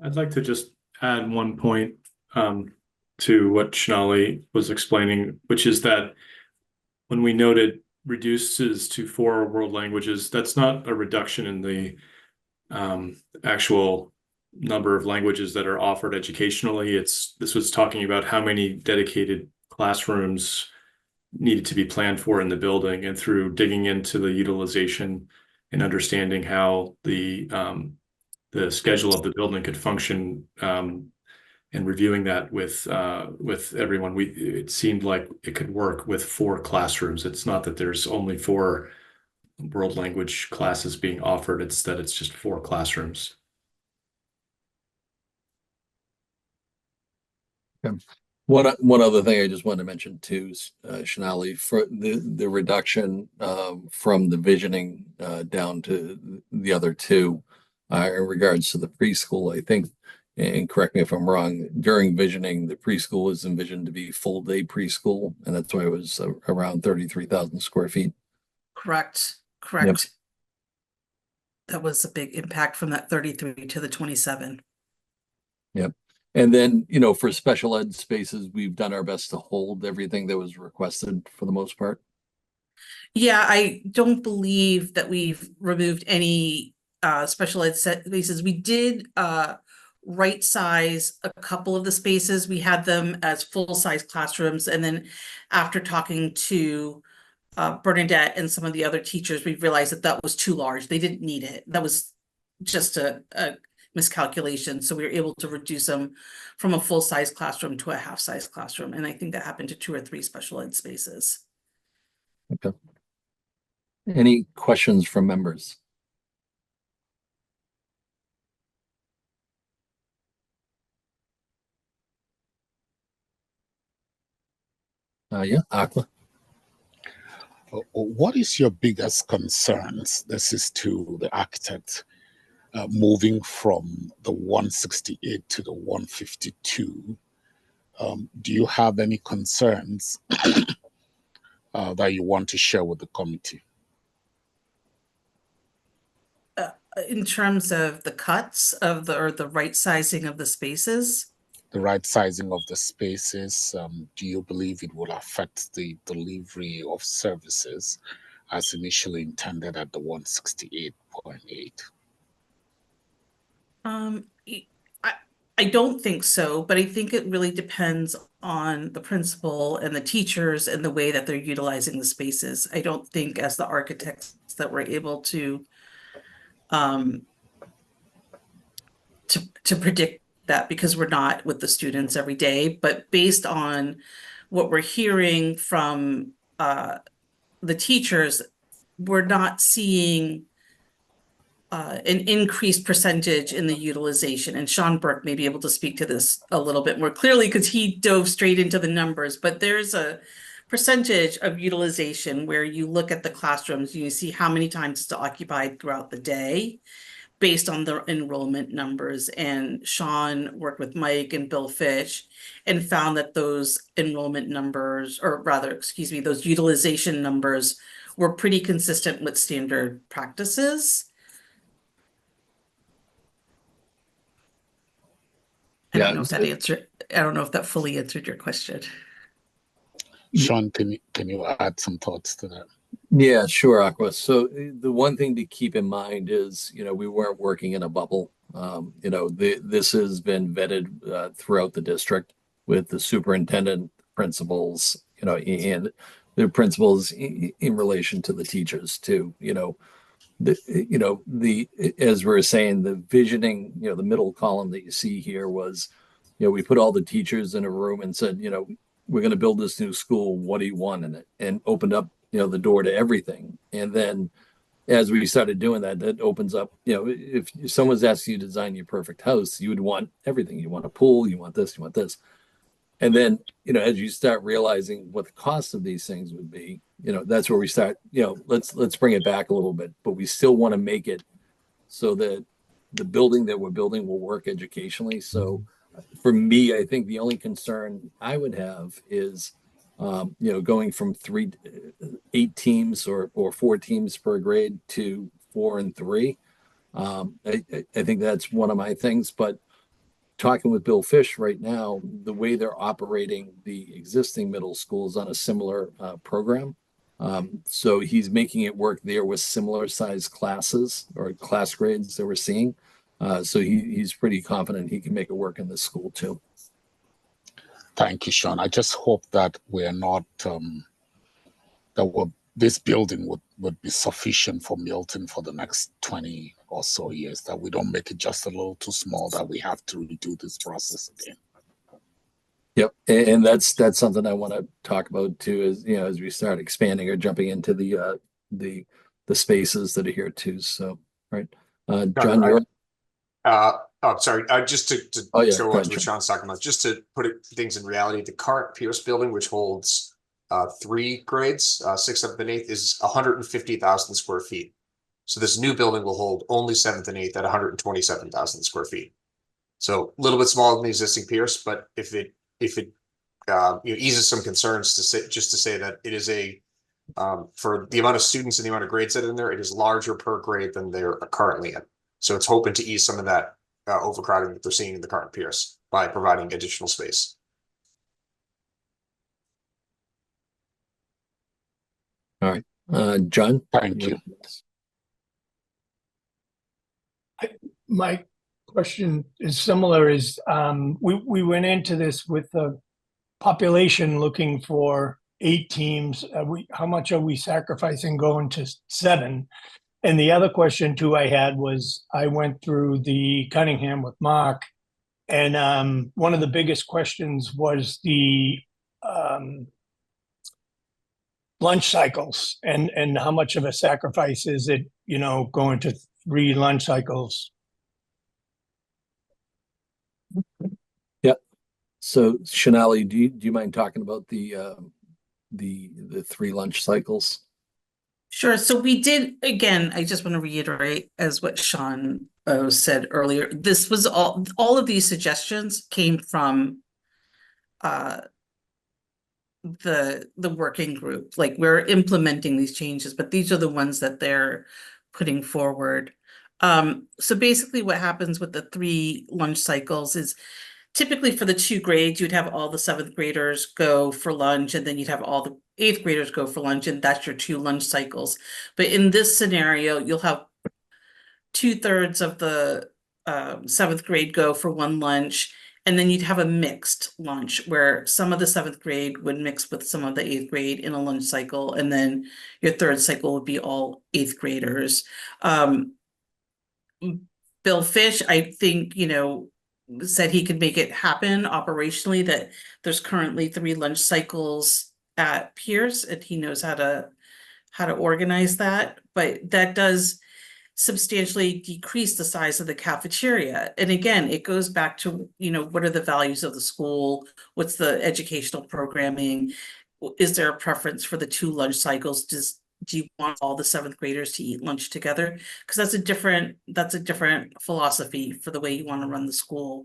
I'd like to just add one point to what Shanali was explaining, which is that when we noted reduces to 4 world languages, that's not a reduction in the actual number of languages that are offered educationally. This was talking about how many dedicated classrooms needed to be planned for in the building, and through digging into the utilization and understanding how the schedule of the building could function, and reviewing that with everyone, it seemed like it could work with 4 classrooms. It's not that there's only 4 world language classes being offered, it's that it's just 4 classrooms. Okay. One other thing I just wanted to mention too, Shanali, for the reduction from the visioning down to the other 2 in regards to the preschool. I think, and correct me if I'm wrong, during visioning, the preschool is envisioned to be full day preschool, and that's why it was around 33,000 square feet. Correct. Yep. That was a big impact from that 33 to the 27. Yep. And then, for special ed spaces, we've done our best to hold everything that was requested for the most part. Yeah, I don't believe that we've removed any special ed spaces. We did right size a couple of the spaces. We had them as full-size classrooms. And then after talking to Bernadette and some of the other teachers, we realized that that was too large. They didn't need it. That was just a miscalculation. So we were able to reduce them from a full-size classroom to a half-size classroom. And I think that happened to 2 or 3 special ed spaces. Okay. Any questions from members? Yeah, Aqua. What is your biggest concerns? This is to the architect, moving from the 168 to the 152. Do you have any concerns that you want to share with the committee? In terms of the cuts of the right sizing of the spaces? The right sizing of the spaces, do you believe it will affect the delivery of services as initially intended at the 168.8? I don't think so, but I think it really depends on the principal and the teachers and the way that they're utilizing the spaces. I don't think as the architects that we're able to predict that, because we're not with the students every day, but based on what we're hearing from the teachers, we're not seeing an increased percentage in the utilization. And Sean Burke may be able to speak to this a little bit more clearly because he dove straight into the numbers, but there's a percentage of utilization where you look at the classrooms, you see how many times it's occupied throughout the day based on the enrollment numbers. And Sean worked with Mike and Bill Fish and found that those enrollment numbers, or rather, excuse me, those utilization numbers were pretty consistent with standard practices. I don't know if that answered, I don't know if that fully answered your question. Sean, can you add some thoughts to that? Yeah, sure, Aqua. So the one thing to keep in mind is, we weren't working in a bubble. This has been vetted throughout the district with the superintendent, principals, and the principals in relation to the teachers too. As we were saying, the visioning, the middle column that you see here was, we put all the teachers in a room and said, we're going to build this new school. What do you want in it? And opened up, the door to everything. And then as we started doing that, that opens up, if someone's asking you to design your perfect house, you would want everything. You want a pool, you want this, you want this. And then, as you start realizing what the cost of these things would be, that's where we start, let's bring it back a little bit, but we still want to make it so that the building that we're building will work educationally. So for me, I think the only concern I would have is, going from 8 teams or 4 teams per grade to 4 and 3. I think that's one of my things, but talking with Bill Fish right now, the way they're operating the existing middle schools on a similar program. So he's making it work there with similar size classes or class grades that we're seeing. So he's pretty confident he can make it work in this school too. Thank you, Sean. I just hope that we're not, this building would be sufficient for Milton for the next 20 or so years, that we don't make it just a little too small, that we have to redo this process again. Yep. And that's something I want to talk about too, is, as we start expanding or jumping into the spaces that are here too. So, right. John, you're sorry. Just to go on ahead, to what Sean's talking about, just to put things in reality, the current Pierce building, which holds 3 grades, 6th, 7th, and 8th, is 150,000 square feet. So this new building will hold only 7th and 8th at 127,000 square feet. So a little bit smaller than the existing Pierce, but if it eases some concerns to say that it is for the amount of students and the amount of grades that are in there, it is larger per grade than they're currently in. So it's hoping to ease some of that overcrowding that they're seeing in the current Pierce by providing additional space. all right. John, thank you. My question is similar. Is we went into this with the population looking for 8 teams. How much are we sacrificing going to 7? And the other question too I had was, I went through the Cunningham with Mark, and one of the biggest questions was the lunch cycles, and how much of a sacrifice is it, going to 3 lunch cycles. Yeah. So Shanali, do you mind talking about the the three lunch cycles? Sure. So we did, again, I just want to reiterate as what Sean said earlier. This was all of these suggestions came from the working group. Like, we're implementing these changes, but these are the ones that they're putting forward. So basically what happens with the three lunch cycles is typically for the two grades, you'd have all the seventh graders go for lunch, and then you'd have all the eighth graders go for lunch, and that's your two lunch cycles. But in this scenario, you'll have 2/3 of the seventh grade go for one lunch, and then you'd have a mixed lunch where some of the seventh grade would mix with some of the eighth grade in a lunch cycle, and then your third cycle would be all eighth graders. Bill Fish, I think, said he could make it happen operationally, that there's currently 3 lunch cycles at Pierce, and he knows how to organize that, but that does substantially decrease the size of the cafeteria. And again, it goes back to, what are the values of the school? What's the educational programming? Is there a preference for the 2 lunch cycles? Do you want all the seventh graders to eat lunch together? Because that's a different philosophy for the way you want to run the school.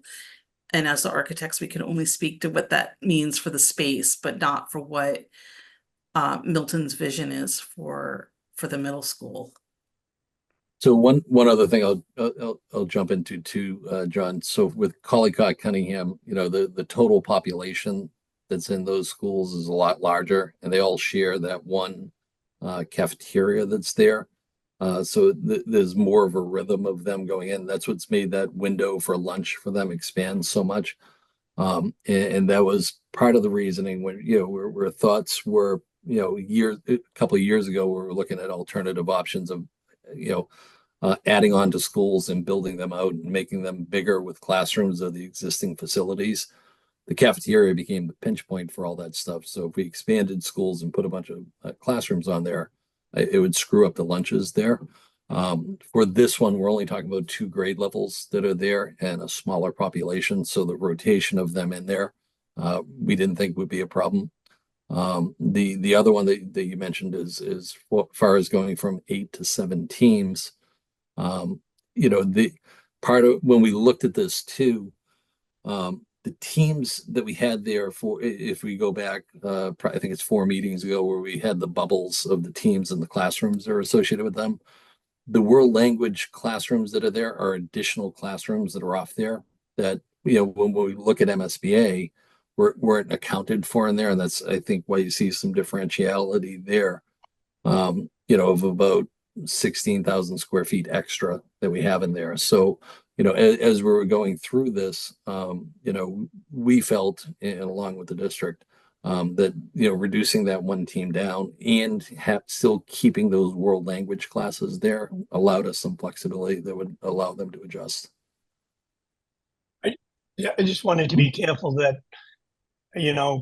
And as the architects, we can only speak to what that means for the space, but not for what Milton's vision is for the middle school. So one other thing I'll jump into too, John. So with Collycott Cunningham, the total population that's in those schools is a lot larger, and they all share that one cafeteria that's there. So there's more of a rhythm of them going in. That's what's made that window for lunch for them expand so much. And that was part of the reasoning when, where thoughts were, a couple of years ago, we were looking at alternative options of, adding on to schools and building them out and making them bigger with classrooms of the existing facilities. The cafeteria became the pinch point for all that stuff. So if we expanded schools and put a bunch of classrooms on there, it would screw up the lunches there. For this one, we're only talking about 2 grade levels that are there and a smaller population. So the rotation of them in there, we didn't think would be a problem. The other one that you mentioned is far as going from 8 to 7 teams. The part of when we looked at this too, the teams that we had there for, if we go back, I think it's 4 meetings ago where we had the bubbles of the teams and the classrooms that are associated with them. The world language classrooms that are there are additional classrooms that are off there that, when we look at MSBA, weren't accounted for in there. And that's, I think, why you see some differentiality there, of about 16,000 square feet extra that we have in there. So, as we were going through this, we felt, and along with the district, that, reducing that one team down and still keeping those world language classes there allowed us some flexibility that would allow them to adjust. I just wanted to be careful that,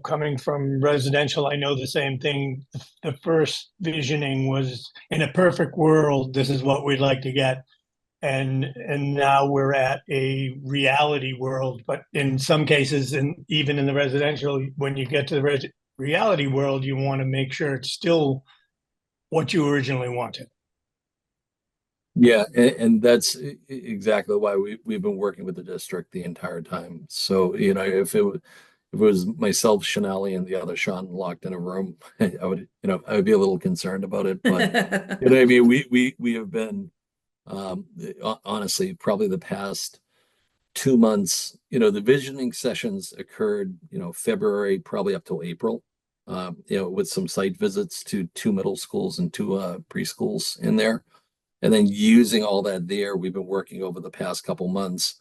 coming from residential, I know the same thing. The first visioning was, in a perfect world, this is what we'd like to get. And now we're at a reality world. But in some cases, and even in the residential, when you get to the reality world, you want to make sure it's still what you originally wanted. Yeah, and that's exactly why we've been working with the district the entire time. So, if it was myself, Shanali, and the other Sean locked in a room, I would be a little concerned about it. But I mean, we have been honestly probably the past 2 months. The visioning sessions occurred, February probably up till April. With some site visits to 2 middle schools and 2 preschools in there. And then using all that there, we've been working over the past couple months,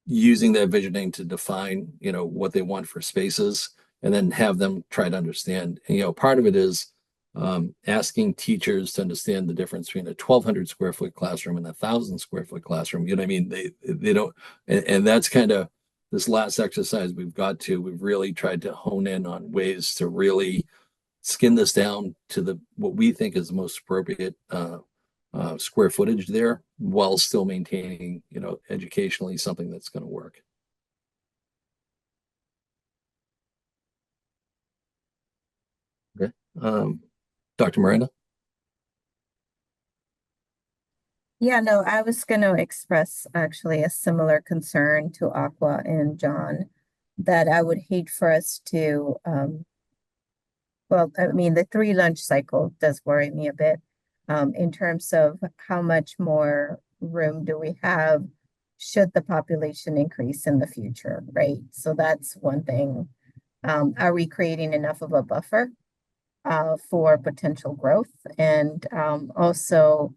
using that visioning to define, what they want for spaces, and then have them try to understand. And, part of it is asking teachers to understand the difference between a 1,200 square foot classroom and a 1,000 square foot classroom. You know what I mean? They don't, and that's kind of this last exercise we've really tried to hone in on ways to really skin this down to what we think is the most appropriate square footage there, while still maintaining, educationally something that's going to work. Dr. Miranda? Yeah, no, I was going to express actually a similar concern to Aqua and John, that I would hate for us to, well, I mean, the 3 lunch cycle does worry me a bit, in terms of how much more room do we have should the population increase in the future, right? So that's one thing. Are we creating enough of a buffer for potential growth? And also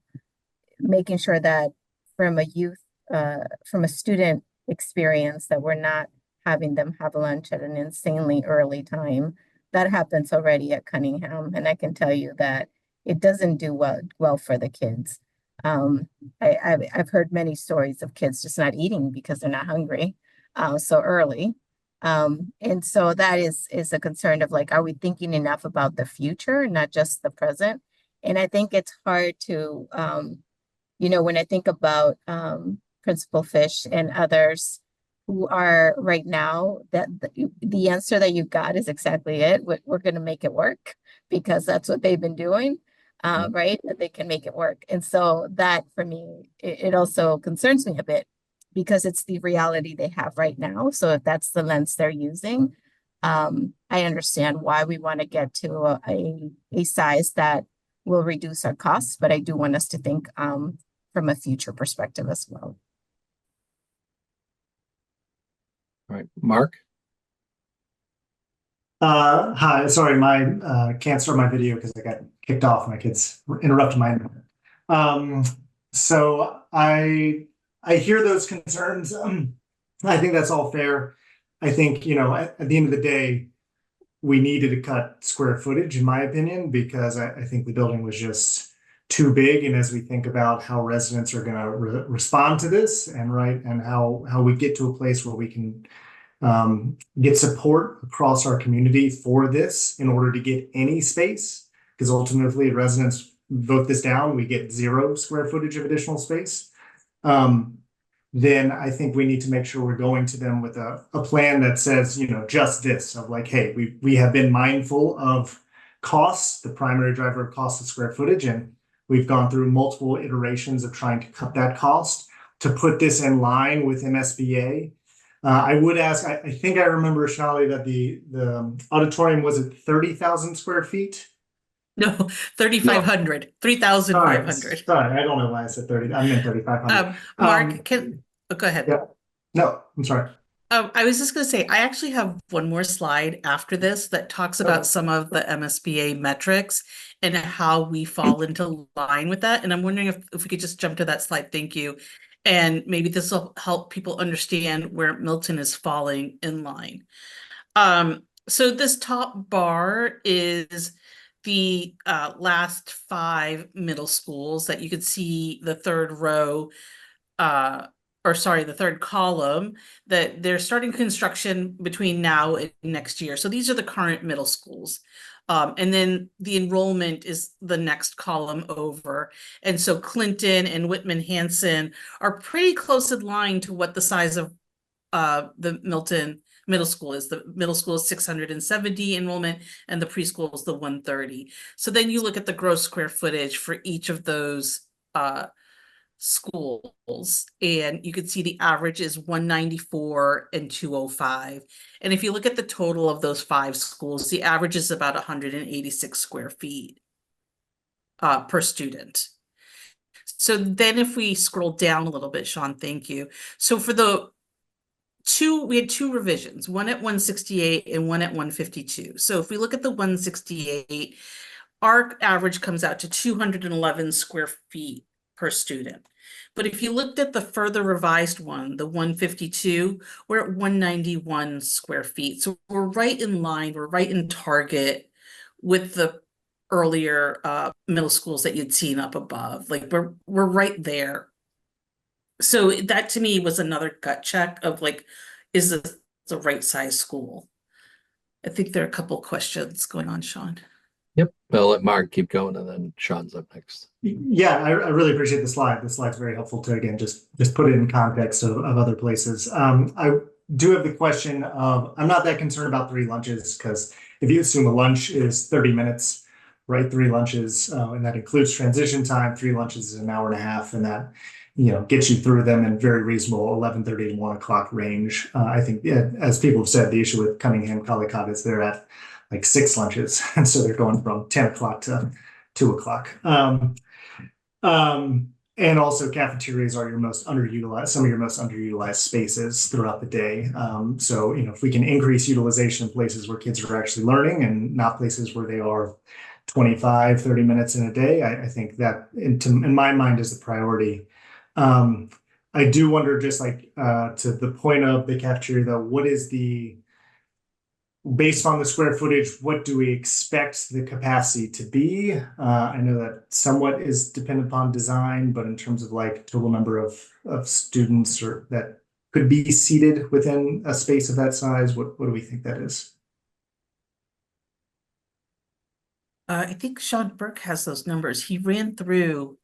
making sure that from a student experience, that we're not having them have lunch at an insanely early time. That happens already at Cunningham, and I can tell you that it doesn't do well for the kids. I've heard many stories of kids just not eating because they're not hungry so early. And so that is a concern of like, are we thinking enough about the future, not just the present? And I think it's hard to, when I think about Principal Fish and others who are right now, that the answer that you got is exactly it. We're going to make it work because that's what they've been doing, right? That they can make it work. And so that for me, it also concerns me a bit because it's the reality they have right now. So if that's the lens they're using, I understand why we want to get to a size that will reduce our costs, but I do want us to think from a future perspective as well. All right, Mark? Hi, sorry, my can't start my video because I got kicked off. My kids interrupted my internet. So I hear those concerns. I think that's all fair. I think, at the end of the day, we needed to cut square footage, in my opinion, because I think the building was just too big. And as we think about how residents are going to respond to this, and how we get to a place where we can get support across our community for this in order to get any space, because ultimately residents vote this down, we get 0 square footage of additional space. Then I think we need to make sure we're going to them with a plan that says, just this, of like, hey, we have been mindful of costs. The primary driver of cost is square footage, and we've gone through multiple iterations of trying to cut that cost to put this in line with MSBA. I would ask, I think I remember, Shali, that the auditorium was at 30,000 square feet. No, 3,500, 3,500. Sorry, I don't know why I said 30. I meant 3,500. Mark, go ahead. Yeah. No, I'm sorry. I was just going to say, I actually have one more slide after this that talks about some of the MSBA metrics and how we fall into line with that. And I'm wondering if we could just jump to that slide. Thank you. And maybe this will help people understand where Milton is falling in line. So this top bar is the last 5 middle schools that you could see the third row, the third column, that they're starting construction between now and next year. So these are the current middle schools. And then the enrollment is the next column over. And so Clinton and Whitman-Hanson are pretty close in line to what the size of the Milton middle school is. The middle school is 670 enrollment and the preschool is the 130. So then you look at the gross square footage for each of those schools, and you can see the average is 194 and 205. And if you look at the total of those 5 schools, the average is about 186 square feet per student. So then if we scroll down a little bit, Sean, thank you. So for we had 2 revisions, one at 168 and one at 152. So if we look at the 168, our average comes out to 211 square feet per student. But if you looked at the further revised one, the 152, we're at 191 square feet. So we're right in line, we're right in target with the earlier middle schools that you'd seen up above. Like we're right there. So that to me was another gut check of like, is this the right size school? I think there are a couple questions going on, Sean. Yep, I'll let Mark keep going and then Sean's up next. Yeah, I really appreciate the slide. The slide's very helpful to, again, just put it in context of other places. I do have the question of, I'm not that concerned about 3 lunches, because if you assume a lunch is 30 minutes, right? 3 lunches, and that includes transition time. 3 lunches is an hour and a half, and that, gets you through them in very reasonable 11:30 to 1 o'clock range. I think, yeah, as people have said, the issue with Cunningham Collicott is they're at like 6 lunches, and so they're going from 10 o'clock to 2 o'clock. And also cafeterias are some of your most underutilized spaces throughout the day. So, if we can increase utilization in places where kids are actually learning and not places where they are 25, 30 minutes in a day, I think that in my mind is the priority. I do wonder, just like to the point of the cafeteria though, based on the square footage, what do we expect the capacity to be? I know that somewhat is dependent upon design, but in terms of like total number of students or that could be seated within a space of that size, what do we think that is? I think Sean Burke has those numbers. He ran through,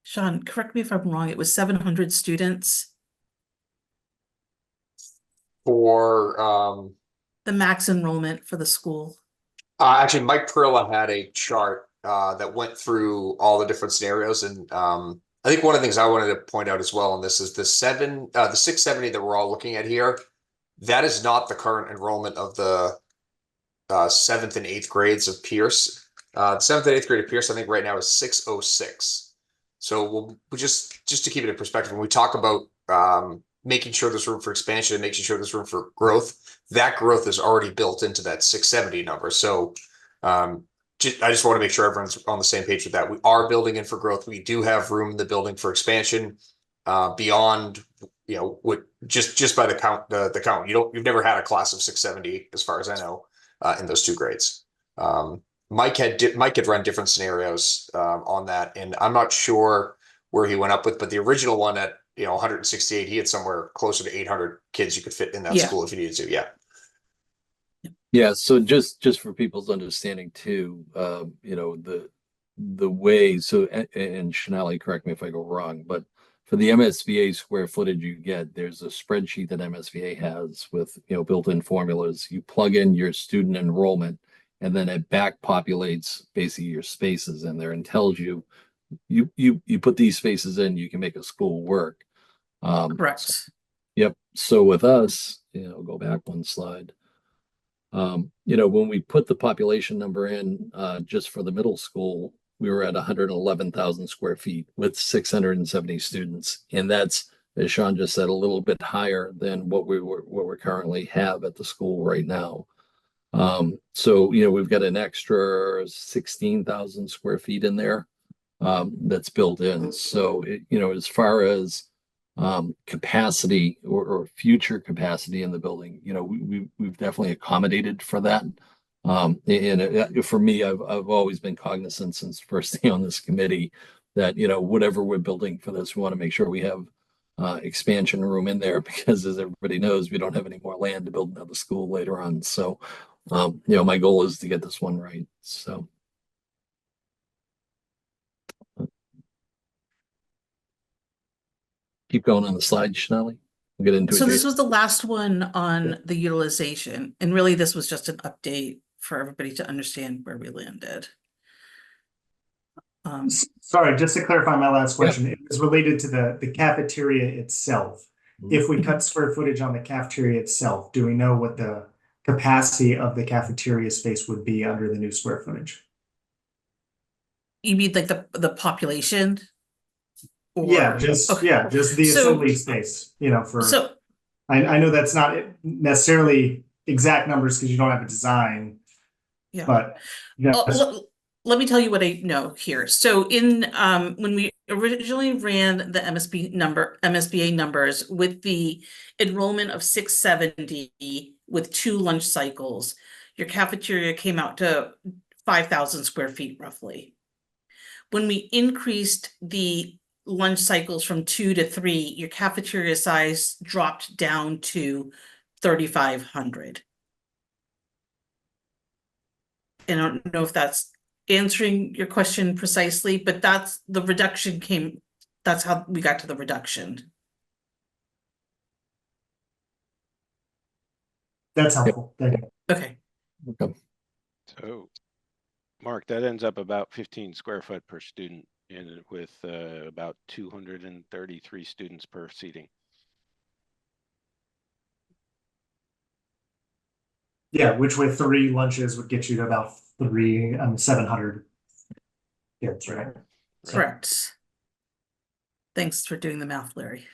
Sean, correct me if I'm wrong, it was 700 students. For the max enrollment for the school. Actually, Mike Perla had a chart that went through all the different scenarios, and I think one of the things I wanted to point out as well on this is the 670 that we're all looking at here. That is not the current enrollment of the 7th and 8th grades of Pierce. The 7th and 8th grade of Pierce, I think right now is 606. So we'll just to keep it in perspective, when we talk about making sure there's room for expansion and making sure there's room for growth, that growth is already built into that 670 number. So I just want to make sure everyone's on the same page with that. We are building in for growth. We do have room in the building for expansion beyond, what just by the count, the count. You've never had a class of 670, as far as I know, in those 2 grades. Mike had run different scenarios on that, and I'm not sure where he went up with, but the original one at 168, he had somewhere closer to 800 kids you could fit in that school if you needed to. Yeah. So just for people's understanding too, the way, so, and Shanali, correct me if I go wrong, but for the MSVA square footage you get, there's a spreadsheet that MSVA has with, built-in formulas. You plug in your student enrollment, and then it back populates basically your spaces in there and tells you put these spaces in, you can make a school work. Correct. Yep. So with us, go back 1 slide. When we put the population number in just for the middle school, we were at 111,000 square feet with 670 students. And that's, as Sean just said, a little bit higher than what we currently have at the school right now. So, we've got an extra 16,000 square feet in there that's built in. So, as far as capacity or future capacity in the building, we've definitely accommodated for that. And for me, I've always been cognizant since the first day on this committee that, whatever we're building for this, we want to make sure we have expansion room in there, because as everybody knows, we don't have any more land to build another school later on. So, my goal is to get this one right. So. Keep going on the slide, Shanali. We'll get into it. So this was the last one on the utilization, and really this was just an update for everybody to understand where we landed. Sorry, just to clarify my last question, it was related to the cafeteria itself. If we cut square footage on the cafeteria itself, do we know what the capacity of the cafeteria space would be under the new square footage? You mean like the population? Just the assembly space, I know that's not necessarily exact numbers because you don't have a design. Yeah. But let me tell you what I know here. So in when we originally ran the MSBA numbers with the enrollment of 670 with 2 lunch cycles, your cafeteria came out to 5,000 square feet roughly. When we increased the lunch cycles from 2 to 3, your cafeteria size dropped down to 3,500. And I don't know if that's answering your question precisely, but that's the reduction that's how we got to the reduction. That's helpful. Thank you. Okay. Oh, Mark, that ends up about 15 square foot per student and with about 233 students per seating. Yeah, which with 3 lunches would get you to about 700 kids, right? Correct. Thanks for doing the math, Larry.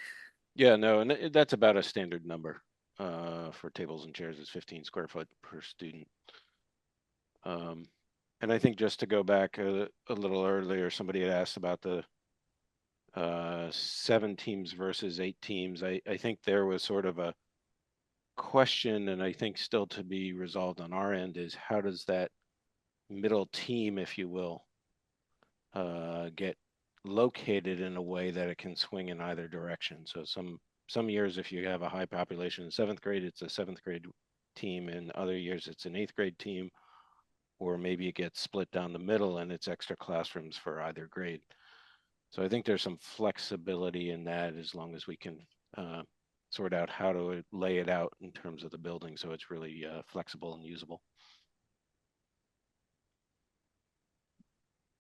Yeah, no, and that's about a standard number for tables and chairs is 15 square foot per student. And I think just to go back a little earlier, somebody had asked about the 7 teams versus 8 teams. I think there was sort of a question, and I think still to be resolved on our end, is how does that middle team, if you will, get located in a way that it can swing in either direction. So some years, if you have a high population in 7th grade, it's a 7th grade team. In other years, it's an 8th grade team, or maybe it gets split down the middle and it's extra classrooms for either grade. So I think there's some flexibility in that as long as we can sort out how to lay it out in terms of the building so it's really flexible and usable.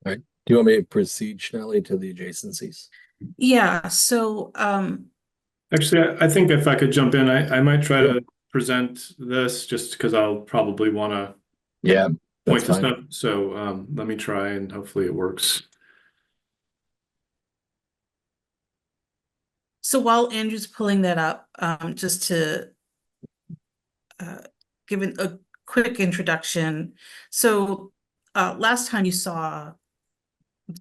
All right. Do you want me to proceed, Shelley, to the adjacencies? Yeah, so Actually, I think if I could jump in, I might try to present this just because I'll probably want to point to stuff. So let me try and hopefully it works. So while Andrew's pulling that up, just to give a quick introduction. So last time you saw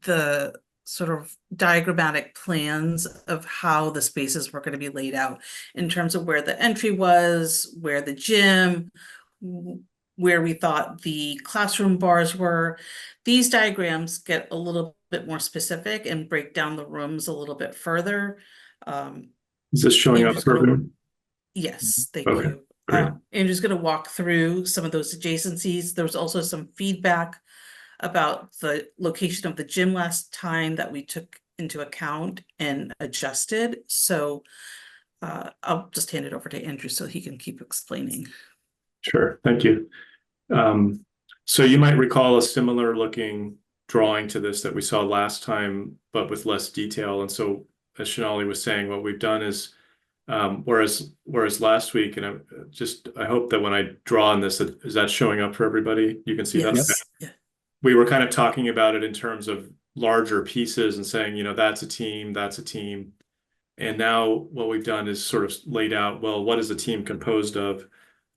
the sort of diagrammatic plans of how the spaces were going to be laid out in terms of where the entry was, where the gym, where we thought the classroom bars were. These diagrams get a little bit more specific and break down the rooms a little bit further. Is this showing up further? Yes, thank you. Andrew's going to walk through some of those adjacencies. There was also some feedback about the location of the gym last time that we took into account and adjusted. So I'll just hand it over to Andrew so he can keep explaining. Sure, thank you. So you might recall a similar looking drawing to this that we saw last time, but with less detail. And so as Shanali was saying, what we've done is whereas last week, and I hope that when I draw on this, is that showing up for everybody? You can see that. Yeah. We were kind of talking about it in terms of larger pieces and saying, that's a team, that's a team. And now what we've done is sort of laid out, well, what is a team composed of?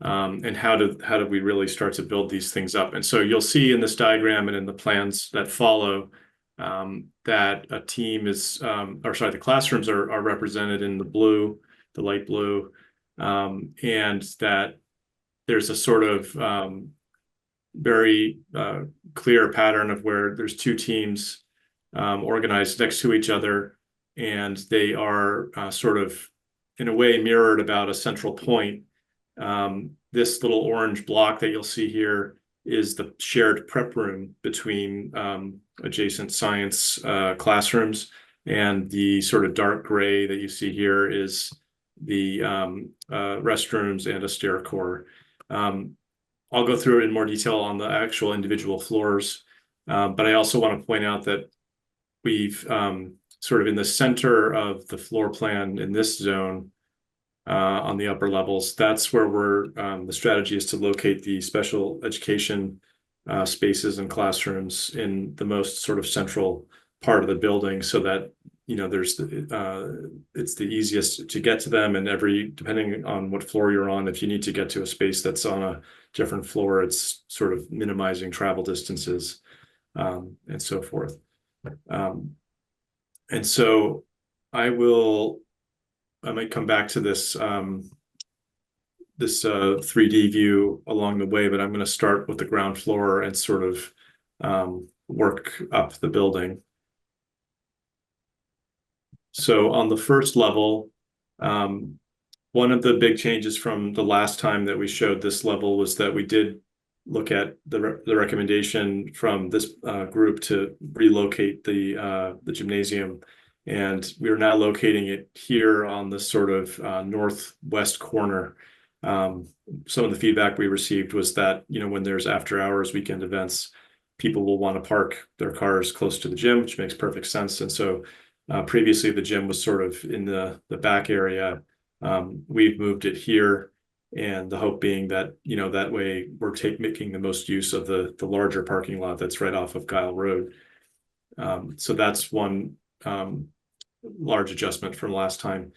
And how do we really start to build these things up? And so you'll see in this diagram and in the plans that follow that a team is, the classrooms are represented in the blue, the light blue, and that there's a sort of very clear pattern of where there's 2 teams organized next to each other, and they are sort of in a way mirrored about a central point. This little orange block that you'll see here is the shared prep room between adjacent science classrooms, and the sort of dark gray that you see here is the restrooms and a stair core. I'll go through it in more detail on the actual individual floors, but I also want to point out that we've sort of in the center of the floor plan in this zone on the upper levels, that's where the strategy is to locate the special education spaces and classrooms in the most sort of central part of the building, so that there's it's the easiest to get to them, and depending on what floor you're on, if you need to get to a space that's on a different floor, it's sort of minimizing travel distances and so forth. And so I might come back to this 3D view along the way, but I'm going to start with the ground floor and sort of work up the building. So on the first level, one of the big changes from the last time that we showed this level was that we did look at the recommendation from this group to relocate the gymnasium. And we are now locating it here on the sort of northwest corner. Some of the feedback we received was that, when there's after hours weekend events, people will want to park their cars close to the gym, which makes perfect sense. And so previously the gym was sort of in the back area. We've moved it here, and the hope being that, that way we're making the most use of the larger parking lot that's right off of Guile Road. So that's one large adjustment from last time.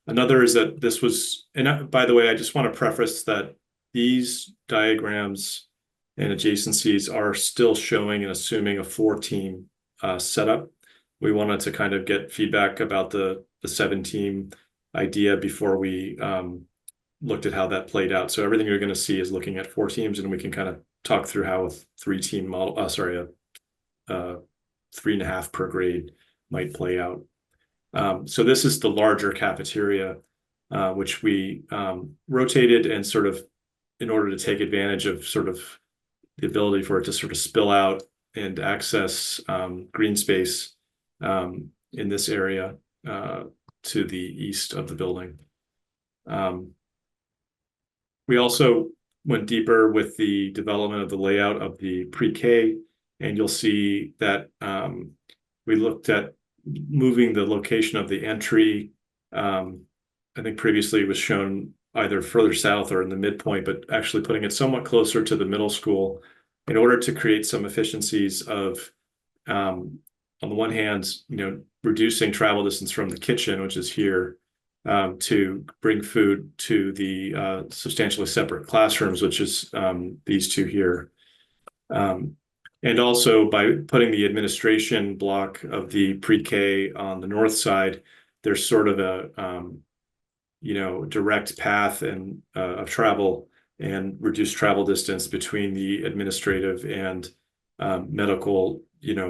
Another is that this was, and by the way, I just want to preface that these diagrams and adjacencies are still showing and assuming a 4-team setup. We wanted to kind of get feedback about the 7-team idea before we looked at how that played out. So everything you're going to see is looking at 4 teams, and we can kind of talk through how a 3-team model, a 3.5 per grade might play out. So this is the larger cafeteria, which we rotated and sort of in order to take advantage of sort of the ability for it to sort of spill out and access green space in this area to the east of the building. We also went deeper with the development of the layout of the pre-K, and you'll see that we looked at moving the location of the entry. I think previously it was shown either further south or in the midpoint, but actually putting it somewhat closer to the middle school in order to create some efficiencies of, on the one hand, reducing travel distance from the kitchen, which is here, to bring food to the substantially separate classrooms, which is these two here. And also by putting the administration block of the pre-K on the north side, there's sort of a direct path and of travel and reduced travel distance between the administrative and medical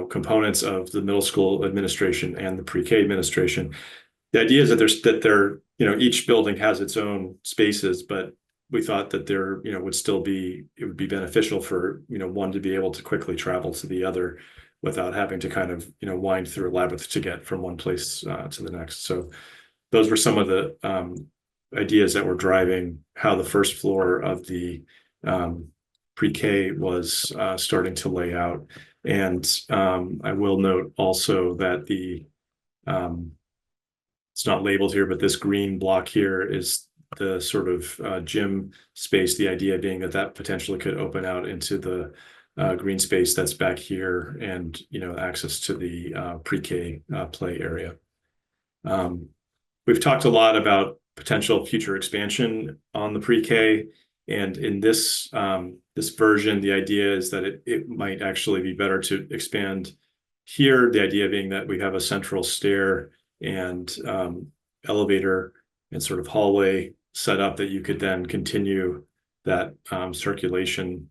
components of the middle school administration and the pre-K administration. The idea is that each building has its own spaces, but we thought that there, it would be beneficial for, one to be able to quickly travel to the other without having to kind of, wind through a labyrinth to get from one place to the next. So those were some of the ideas that were driving how the first floor of the pre-K was starting to lay out. And I will note also that it's not labeled here, but this green block here is the sort of gym space, the idea being that potentially could open out into the green space that's back here and, access to the pre-K play area. We've talked a lot about potential future expansion on the pre-K, and in this version, the idea is that it might actually be better to expand here, the idea being that we have a central stair and elevator and sort of hallway set up that you could then continue that circulation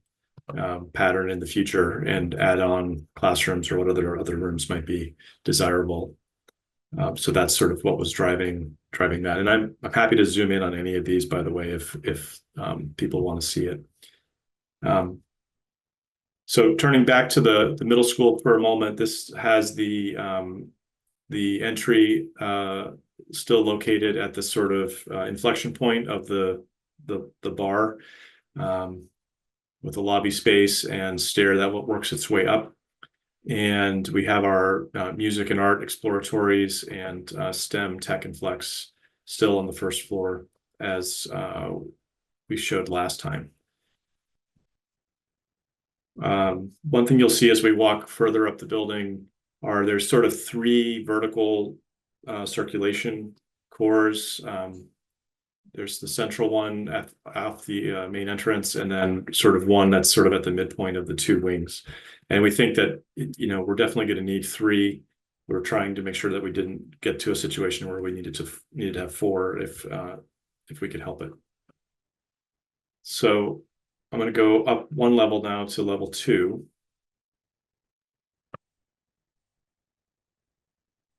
pattern in the future and add on classrooms or what other rooms might be desirable. So that's sort of what was driving that. And I'm happy to zoom in on any of these, by the way, if people want to see it. So turning back to the middle school for a moment, this has the entry still located at the sort of inflection point of the bar, with a lobby space and stair that works its way up. And we have our music and art exploratories and STEM tech and flex still on the first floor as we showed last time. One thing you'll see as we walk further up the building there's sort of 3 vertical circulation cores. There's the central one off the main entrance, and then sort of one that's sort of at the midpoint of the 2 wings. And we think that, we're definitely going to need 3. We're trying to make sure that we didn't get to a situation where we needed to have 4 if we could help it. So I'm going to go up 1 level now to level 2.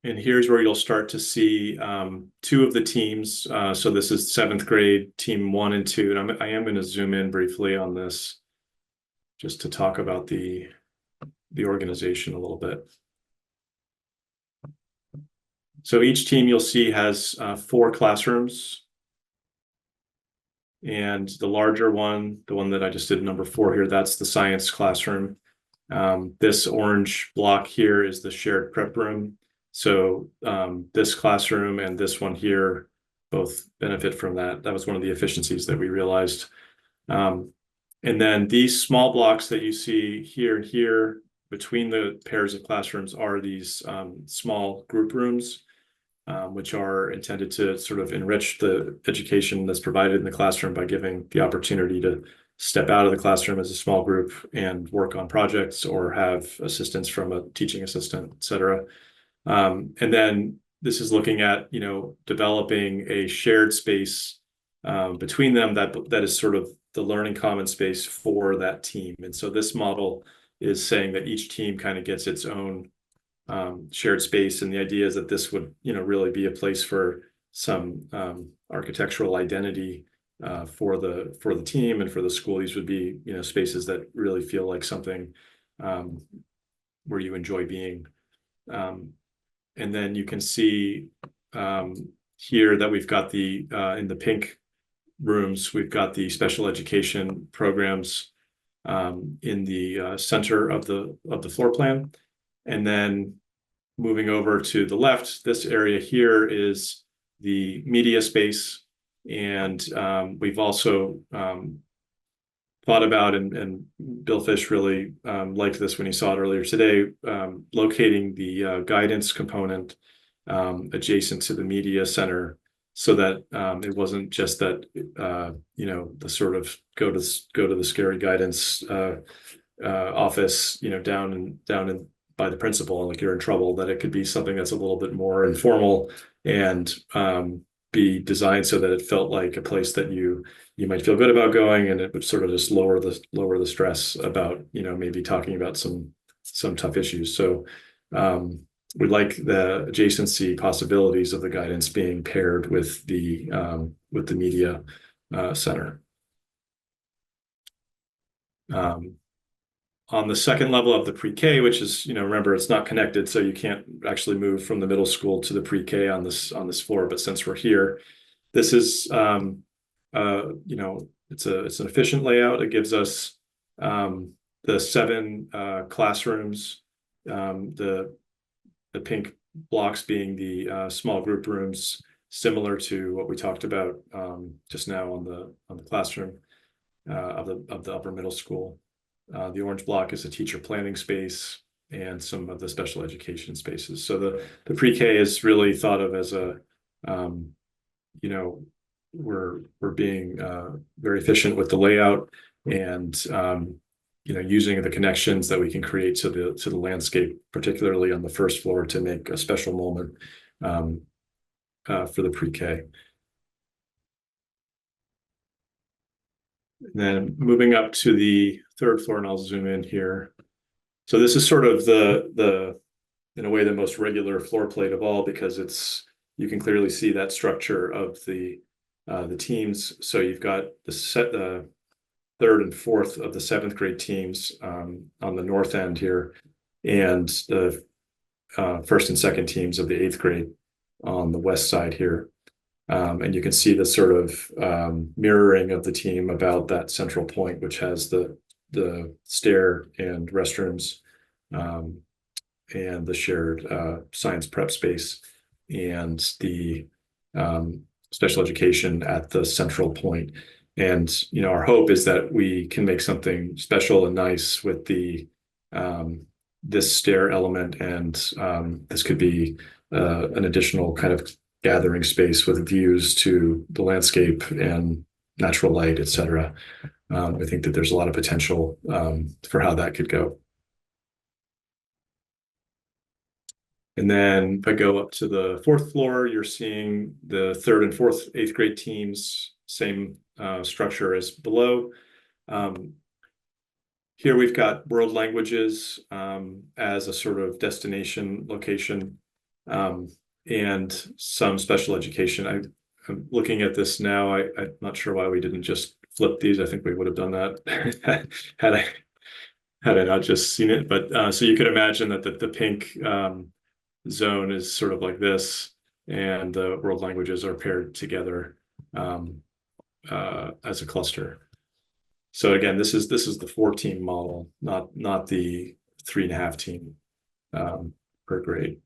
And here's where you'll start to see 2 of the teams. So this is 7th grade, team 1 and 2. And I am going to zoom in briefly on this just to talk about the organization a little bit. So each team you'll see has 4 classrooms. And the larger one, the one that I just did number 4 here, that's the science classroom. This orange block here is the shared prep room. So this classroom and this one here both benefit from that. That was one of the efficiencies that we realized. And then these small blocks that you see here and here between the pairs of classrooms are these small group rooms, which are intended to sort of enrich the education that's provided in the classroom by giving the opportunity to step out of the classroom as a small group and work on projects or have assistance from a teaching assistant, et cetera. And then this is looking at, developing a shared space between them that is sort of the learning common space for that team. And so this model is saying that each team kind of gets its own shared space, and the idea is that this would really be a place for some architectural identity for the team and for the school. These would be spaces that really feel like something where you enjoy being. And then you can see here that we've got the in the pink rooms, we've got the special education programs in the center of the floor plan. And then moving over to the left, this area here is the media space. And we've also thought about, and Bill Fish really liked this when he saw it earlier today, locating the guidance component adjacent to the media center, so that it wasn't just that the sort of go to the scary guidance office down in by the principal, like you're in trouble, that it could be something that's a little bit more informal and be designed so that it felt like a place that you might feel good about going, and it would sort of just lower the stress about maybe talking about some tough issues. So we like the adjacency possibilities of the guidance being paired with the media center. On the second level of the pre-K, which is, remember, it's not connected, so you can't actually move from the middle school to the pre-K on this floor. But since we're here, this is, it's an efficient layout. It gives us the 7 classrooms, the pink blocks being the small group rooms, similar to what we talked about just now on the classroom of the upper middle school. The orange block is a teacher planning space and some of the special education spaces. So the pre-K is really thought of as a, we're being very efficient with the layout, and using the connections that we can create to the landscape, particularly on the first floor, to make a special moment for the pre-K. And then moving up to the 3rd floor, and I'll zoom in here. So this is sort of the in a way the most regular floor plate of all, because you can clearly see that structure of the teams. So you've got the 3rd and 4th of the 7th grade teams on the north end here, and the 1st and 2nd teams of the 8th grade on the west side here. And you can see the sort of mirroring of the team about that central point, which has the stair and restrooms, and the shared science prep space, and the special education at the central point. And our hope is that we can make something special and nice with this stair element, and this could be an additional kind of gathering space with views to the landscape and natural light, et cetera. I think that there's a lot of potential for how that could go. And then if I go up to the 4th floor, you're seeing the 3rd and 4th 8th grade teams, same structure as below. Here we've got world languages as a sort of destination location, and some special education. I'm looking at this now. I'm not sure why we didn't just flip these. I think we would have done that had I not just seen it. But so you could imagine that the pink zone is sort of like this, and the world languages are paired together as a cluster. So again, this is the 4-team model, not the 3.5 team per grade.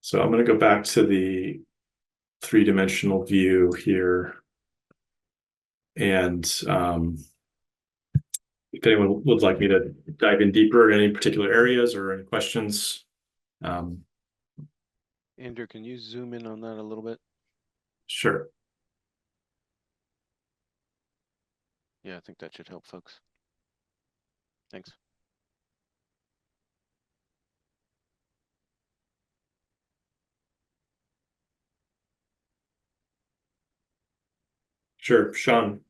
So I'm going to go back to the 3-dimensional view here. And if anyone would like me to dive in deeper in any particular areas or any questions. Andrew, can you zoom in on that a little bit? Sure. Yeah, I think that should help folks. Thanks. Sure, Sean.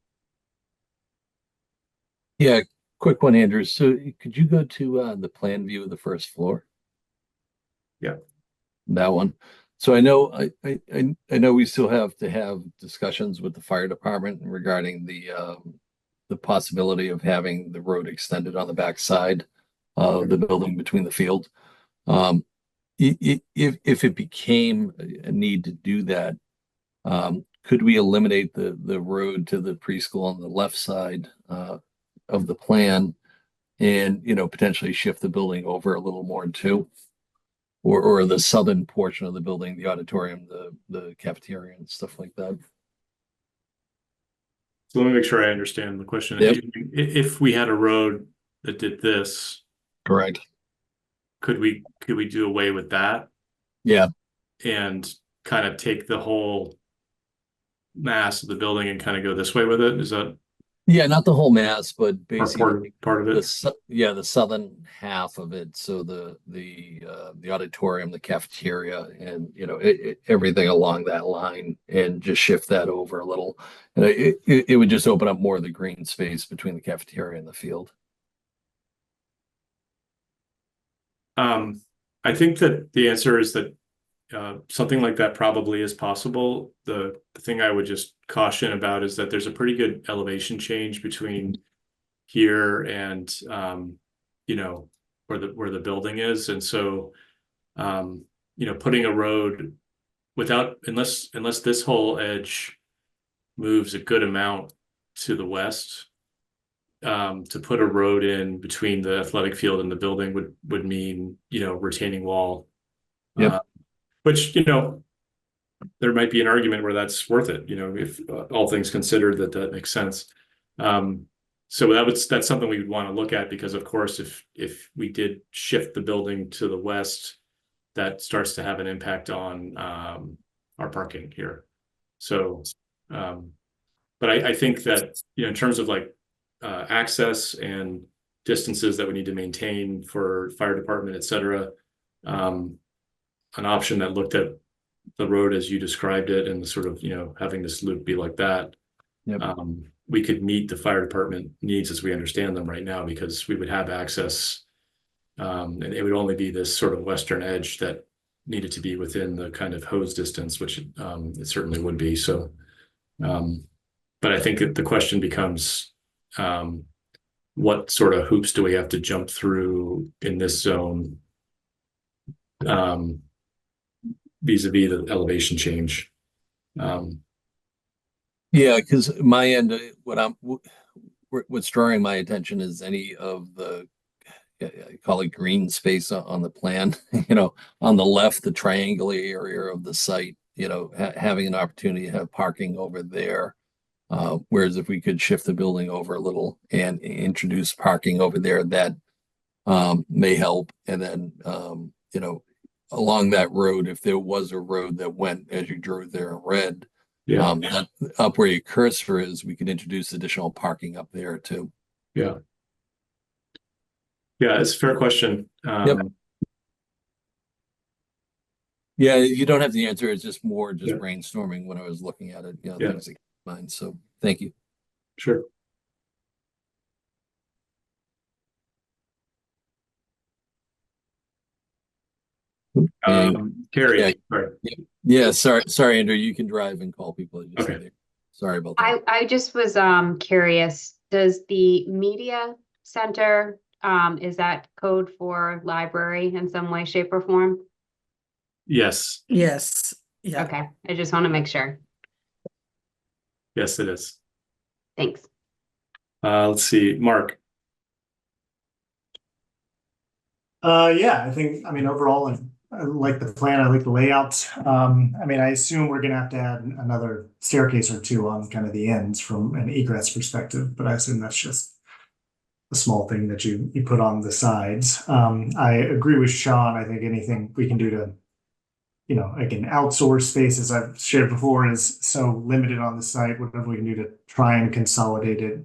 Yeah, quick one, Andrew. So could you go to the plan view of the first floor? Yeah. That one. So I know I know we still have to have discussions with the fire department regarding the possibility of having the road extended on the back side of the building between the field. If it became a need to do that, could we eliminate the road to the preschool on the left side of the plan and, you know, potentially shift the building over a little more too? Or the southern portion of the building, the auditorium, the cafeteria and stuff like that. So let me make sure I understand the question. Yep. If we had a road that did this, Correct. could we do away with that Yeah. and kind of take the whole mass of the building and kind of go this way with it? Is that Yeah, not the whole mass, but basically part of it? the southern half of it. So the auditorium, the cafeteria, and you know everything along that line, and just shift that over a little, and it would just open up more of the green space between the cafeteria and the field. I think that the answer is that something like that probably is possible. The thing I would just caution about is that there's a pretty good elevation change between here and you know, where the building is. And so you know, putting a road unless this whole edge moves a good amount to the west, to put a road in between the athletic field and the building would mean, you know, retaining wall. Yep. Which, you know, there might be an argument where that's worth it, you know, if all things considered, that makes sense. So that's something we would want to look at, because of course, if we did shift the building to the west, that starts to have an impact on our parking here. So, but I think that, you know, in terms of like access and distances that we need to maintain for fire department, et cetera, an option that looked at the road as you described it and the sort of, you know, having this loop be like that. Yep. We could meet the fire department needs as we understand them right now, because we would have access, and it would only be this sort of western edge that needed to be within the kind of hose distance, which it certainly would be. So, but I think that the question becomes, what sort of hoops do we have to jump through in this zone, vis-a-vis the elevation change? Yeah, because my end, what's drawing my attention is any of the, I call it green space on the plan. You know, on the left, the triangular area of the site. You know, having an opportunity to have parking over there. Whereas if we could shift the building over a little and introduce parking over there, that may help. And then, you know, along that road, if there was a road that went as you drove there in red, Yeah. up where your cursor is, we could introduce additional parking up there too. Yeah. Yeah, it's a fair question. Yep. Yeah, you don't have the answer. It's just more Yeah. brainstorming when I was looking at it, you know, Yeah. things that come to mind. So thank you. Sure. Carrie, Yeah. sorry. Yeah, sorry, Andrew. You can drive and call people. Okay. Sorry about that. I just was curious, does the media center, is that code for library in some way, shape, or form? Yes. Yes. Yeah. Okay, I just want to make sure. Yes, it is. Thanks. Let's see, Mark. Yeah, I mean, overall, I like the plan. I like the layout. I mean, I assume we're gonna have to add another staircase or two on kind of the ends from an egress perspective, but I assume that's just a small thing that you put on the sides. I agree with Sean. I think anything we can do to, again, outsource space, as I've shared before, is so limited on the site. Whatever we can do to try and consolidate it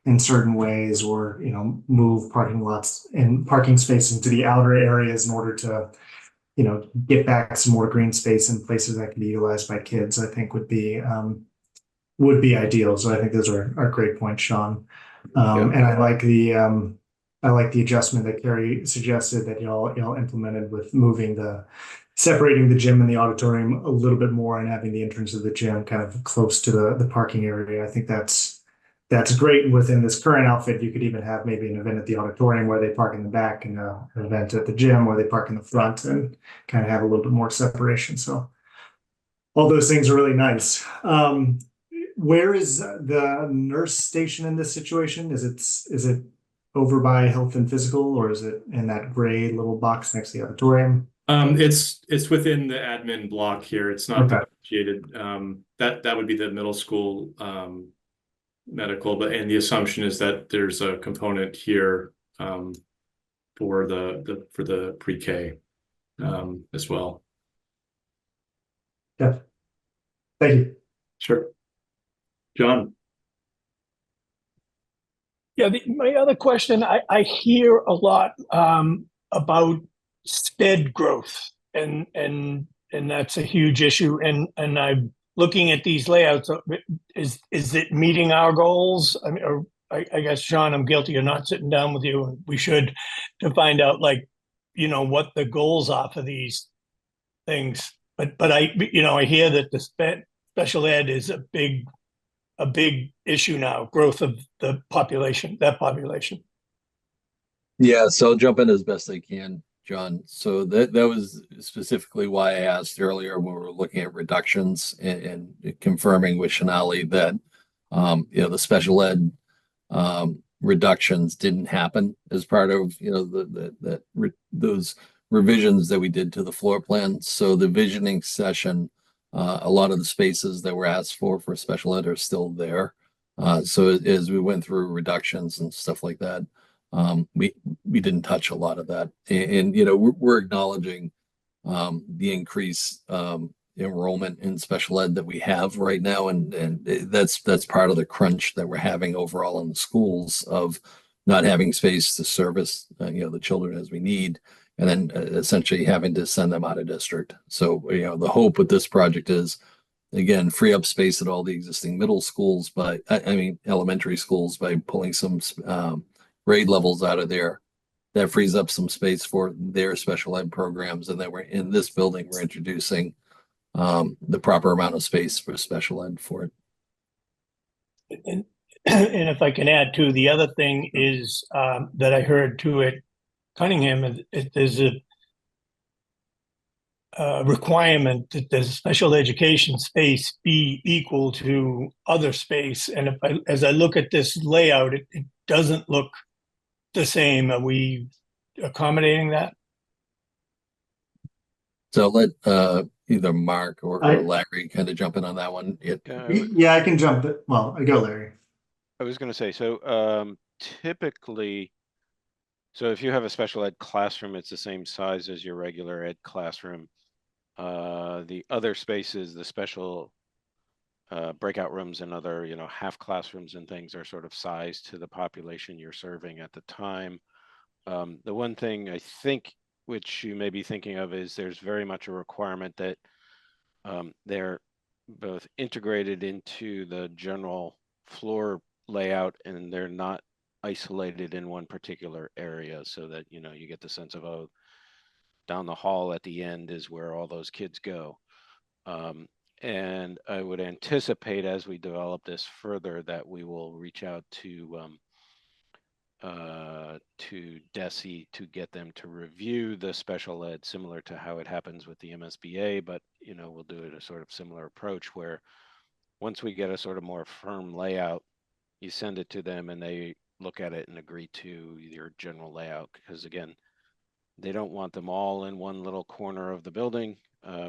in certain ways, or move parking lots and parking space into the outer areas in order to get back some more green space in places that can be utilized by kids, I think would be ideal. So I think those are great points, Sean. And I like the adjustment that Carrie suggested that y'all implemented with separating the gym and the auditorium a little bit more and having the entrance of the gym kind of close to the parking area. I think that's great. And within this current outfit, you could even have maybe an event at the auditorium where they park in the back, and an event at the gym where they park in the front, and kind of have a little bit more separation. So all those things are really nice. Where is the nurse station in this situation? Is it over by health and physical, or is it in that gray little box next to the auditorium? It's within the admin block here. It's not Okay. differentiated. That would be the middle school medical, and the assumption is that there's a component here for the pre-K as well. Yeah. Thank you. Sure. John. Yeah, my other question, I hear a lot about sped growth, and that's a huge issue. And I'm looking at these layouts. Is it meeting our goals? I mean, or I guess, Sean, I'm guilty of not sitting down with you, and we should, to find out, like, what the goals are for these things. But I hear that the special ed is a big issue now, growth of that population. Yeah, so I'll jump in as best I can, John. So that was specifically why I asked earlier when we were looking at reductions, and confirming with Shanali that the special ed reductions didn't happen as part of those revisions that we did to the floor plan. So the visioning session, a lot of the spaces that were asked for special ed are still there. So as we went through reductions and stuff like that, we didn't touch a lot of that. And we're acknowledging the increase enrollment in special ed that we have right now, and that's part of the crunch that we're having overall in the schools, of not having space to service the children as we need, and then essentially having to send them out of district. So the hope with this project is, again, free up space at all the existing middle schools, but I mean elementary schools, by pulling some grade levels out of there. That frees up some space for their special ed programs, and then we're in this building, we're introducing the proper amount of space for special ed for it. And if I can add too, the other thing is that I heard too at Cunningham, there's a requirement that the special education space be equal to other space. And as I look at this layout, it doesn't look the same. Are we accommodating that? So let either Mark or Larry kind of jump in on that one. Yeah, I can jump it. Well, I go, Larry. I was going to say, so typically, so if you have a special ed classroom, it's the same size as your regular ed classroom. The other spaces, the special breakout rooms and other, half classrooms and things, are sort of sized to the population you're serving at the time. The one thing I think, which you may be thinking of, is there's very much a requirement that they're both integrated into the general floor layout, and they're not isolated in one particular area, so that you get the sense of, oh, down the hall at the end is where all those kids go. And I would anticipate, as we develop this further, that we will reach out to to DESE to get them to review the special ed, similar to how it happens with the MSBA, but we'll do it a sort of similar approach where once we get a sort of more firm layout, you send it to them and they look at it and agree to your general layout, because again, they don't want them all in one little corner of the building.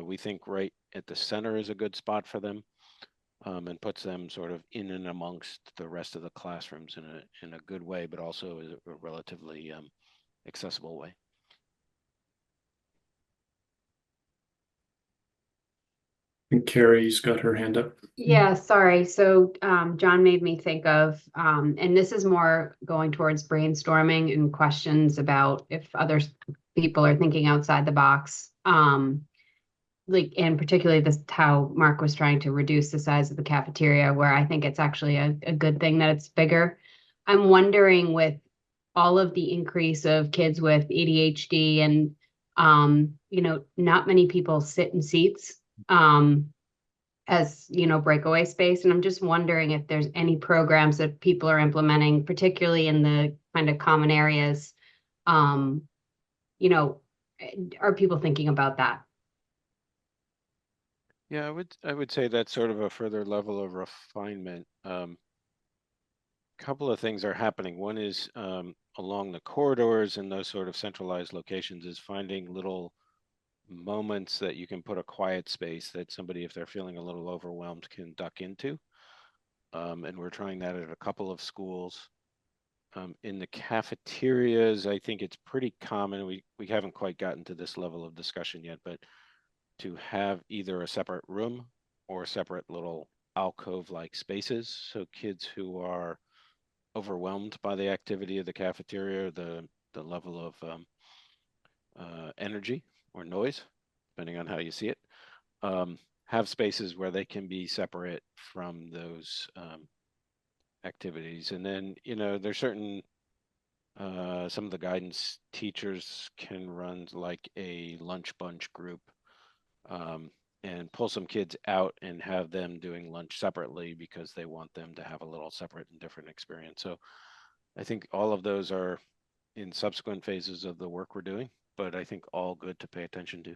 We think right at the center is a good spot for them, and puts them sort of in and amongst the rest of the classrooms in a good way, but also a relatively accessible way. I think Carrie's got her hand up. Yeah, sorry. So John made me think of, and this is more going towards brainstorming and questions about if other people are thinking outside the box. Like, and particularly this, how Mark was trying to reduce the size of the cafeteria, where I think it's actually a good thing that it's bigger. I'm wondering, with all of the increase of kids with ADHD and, not many people sit in seats, as, breakaway space. And I'm just wondering if there's any programs that people are implementing, particularly in the kind of common areas. Are people thinking about that? Yeah, I would say that's sort of a further level of refinement. Couple of things are happening. One is along the corridors and those sort of centralized locations is finding little moments that you can put a quiet space that somebody, if they're feeling a little overwhelmed, can duck into. And we're trying that at a couple of schools. In the cafeterias, I think it's pretty common. We haven't quite gotten to this level of discussion yet, but to have either a separate room or separate little alcove-like spaces. So kids who are overwhelmed by the activity of the cafeteria, the level of energy or noise, depending on how you see it, have spaces where they can be separate from those activities. And then, there's certain, some of the guidance teachers can run like a lunch bunch group, and pull some kids out and have them doing lunch separately because they want them to have a little separate and different experience. So I think all of those are in subsequent phases of the work we're doing, but I think all good to pay attention to.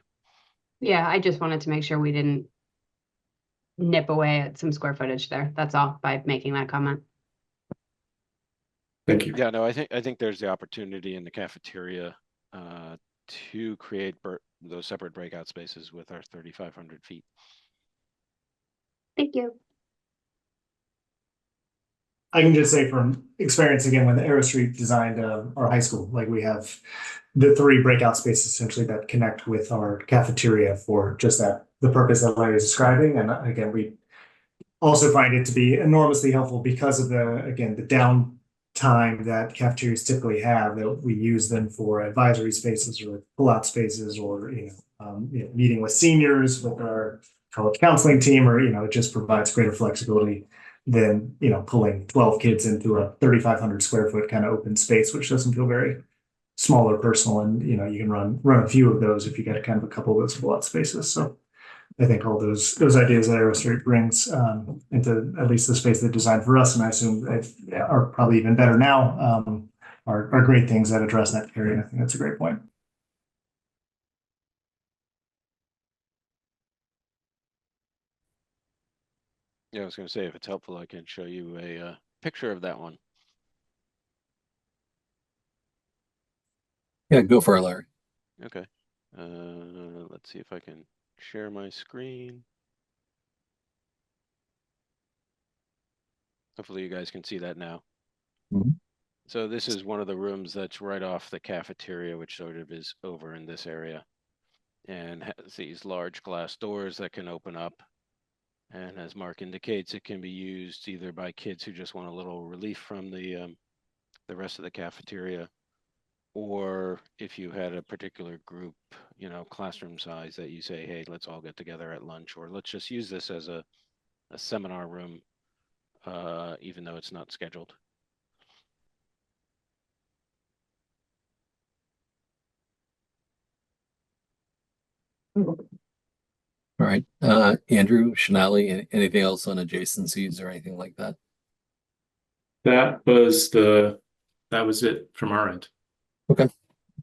Yeah, I just wanted to make sure we didn't nip away at some square footage there. That's all, by making that comment. Thank you. Yeah, no, I think there's the opportunity in the cafeteria to create those separate breakout spaces with our 3,500 feet. Thank you. I can just say from experience again, when the Aero Street designed our high school, like we have the 3 breakout spaces essentially that connect with our cafeteria for just the purpose that Larry is describing. And again, we also find it to be enormously helpful because of the downtime that cafeterias typically have, that we use them for advisory spaces or pull-out spaces, or meeting with seniors with our college counseling team, or it just provides greater flexibility than pulling 12 kids into a 3,500 square foot kind of open space, which doesn't feel very small or personal. And you can run a few of those if you get kind of a couple of those pull-out spaces. So I think all those ideas that Aero Street brings into at least the space they designed for us, and I assume are probably even better now, are great things that address that area. I think that's a great point. Yeah, I was going to say, if it's helpful, I can show you a picture of that one. Yeah, go for it, Larry. Okay. Let's see if I can share my screen. Hopefully you guys can see that now. Mm-hmm. So this is one of the rooms that's right off the cafeteria, which sort of is over in this area, and has these large glass doors that can open up. And as Mark indicates, it can be used either by kids who just want a little relief from the rest of the cafeteria, or if you had a particular group, classroom size that you say, hey, let's all get together at lunch, or let's just use this as a seminar room, even though it's not scheduled. All right, Andrew, Shanali, anything else on adjacencies or anything like that? That was the that was it from our end. Okay.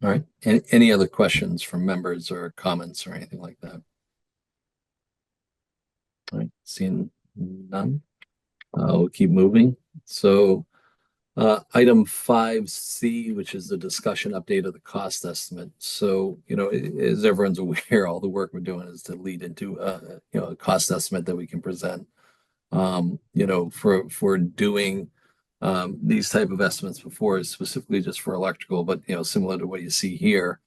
All right. Any other questions from members or comments or anything like that? All right. Seeing none. We'll keep moving. So item 5C, which is the discussion update of the cost estimate. So, as everyone's aware, all the work we're doing is to lead into a cost estimate that we can present. For doing these type of estimates before, specifically just for electrical, but similar to what you see here.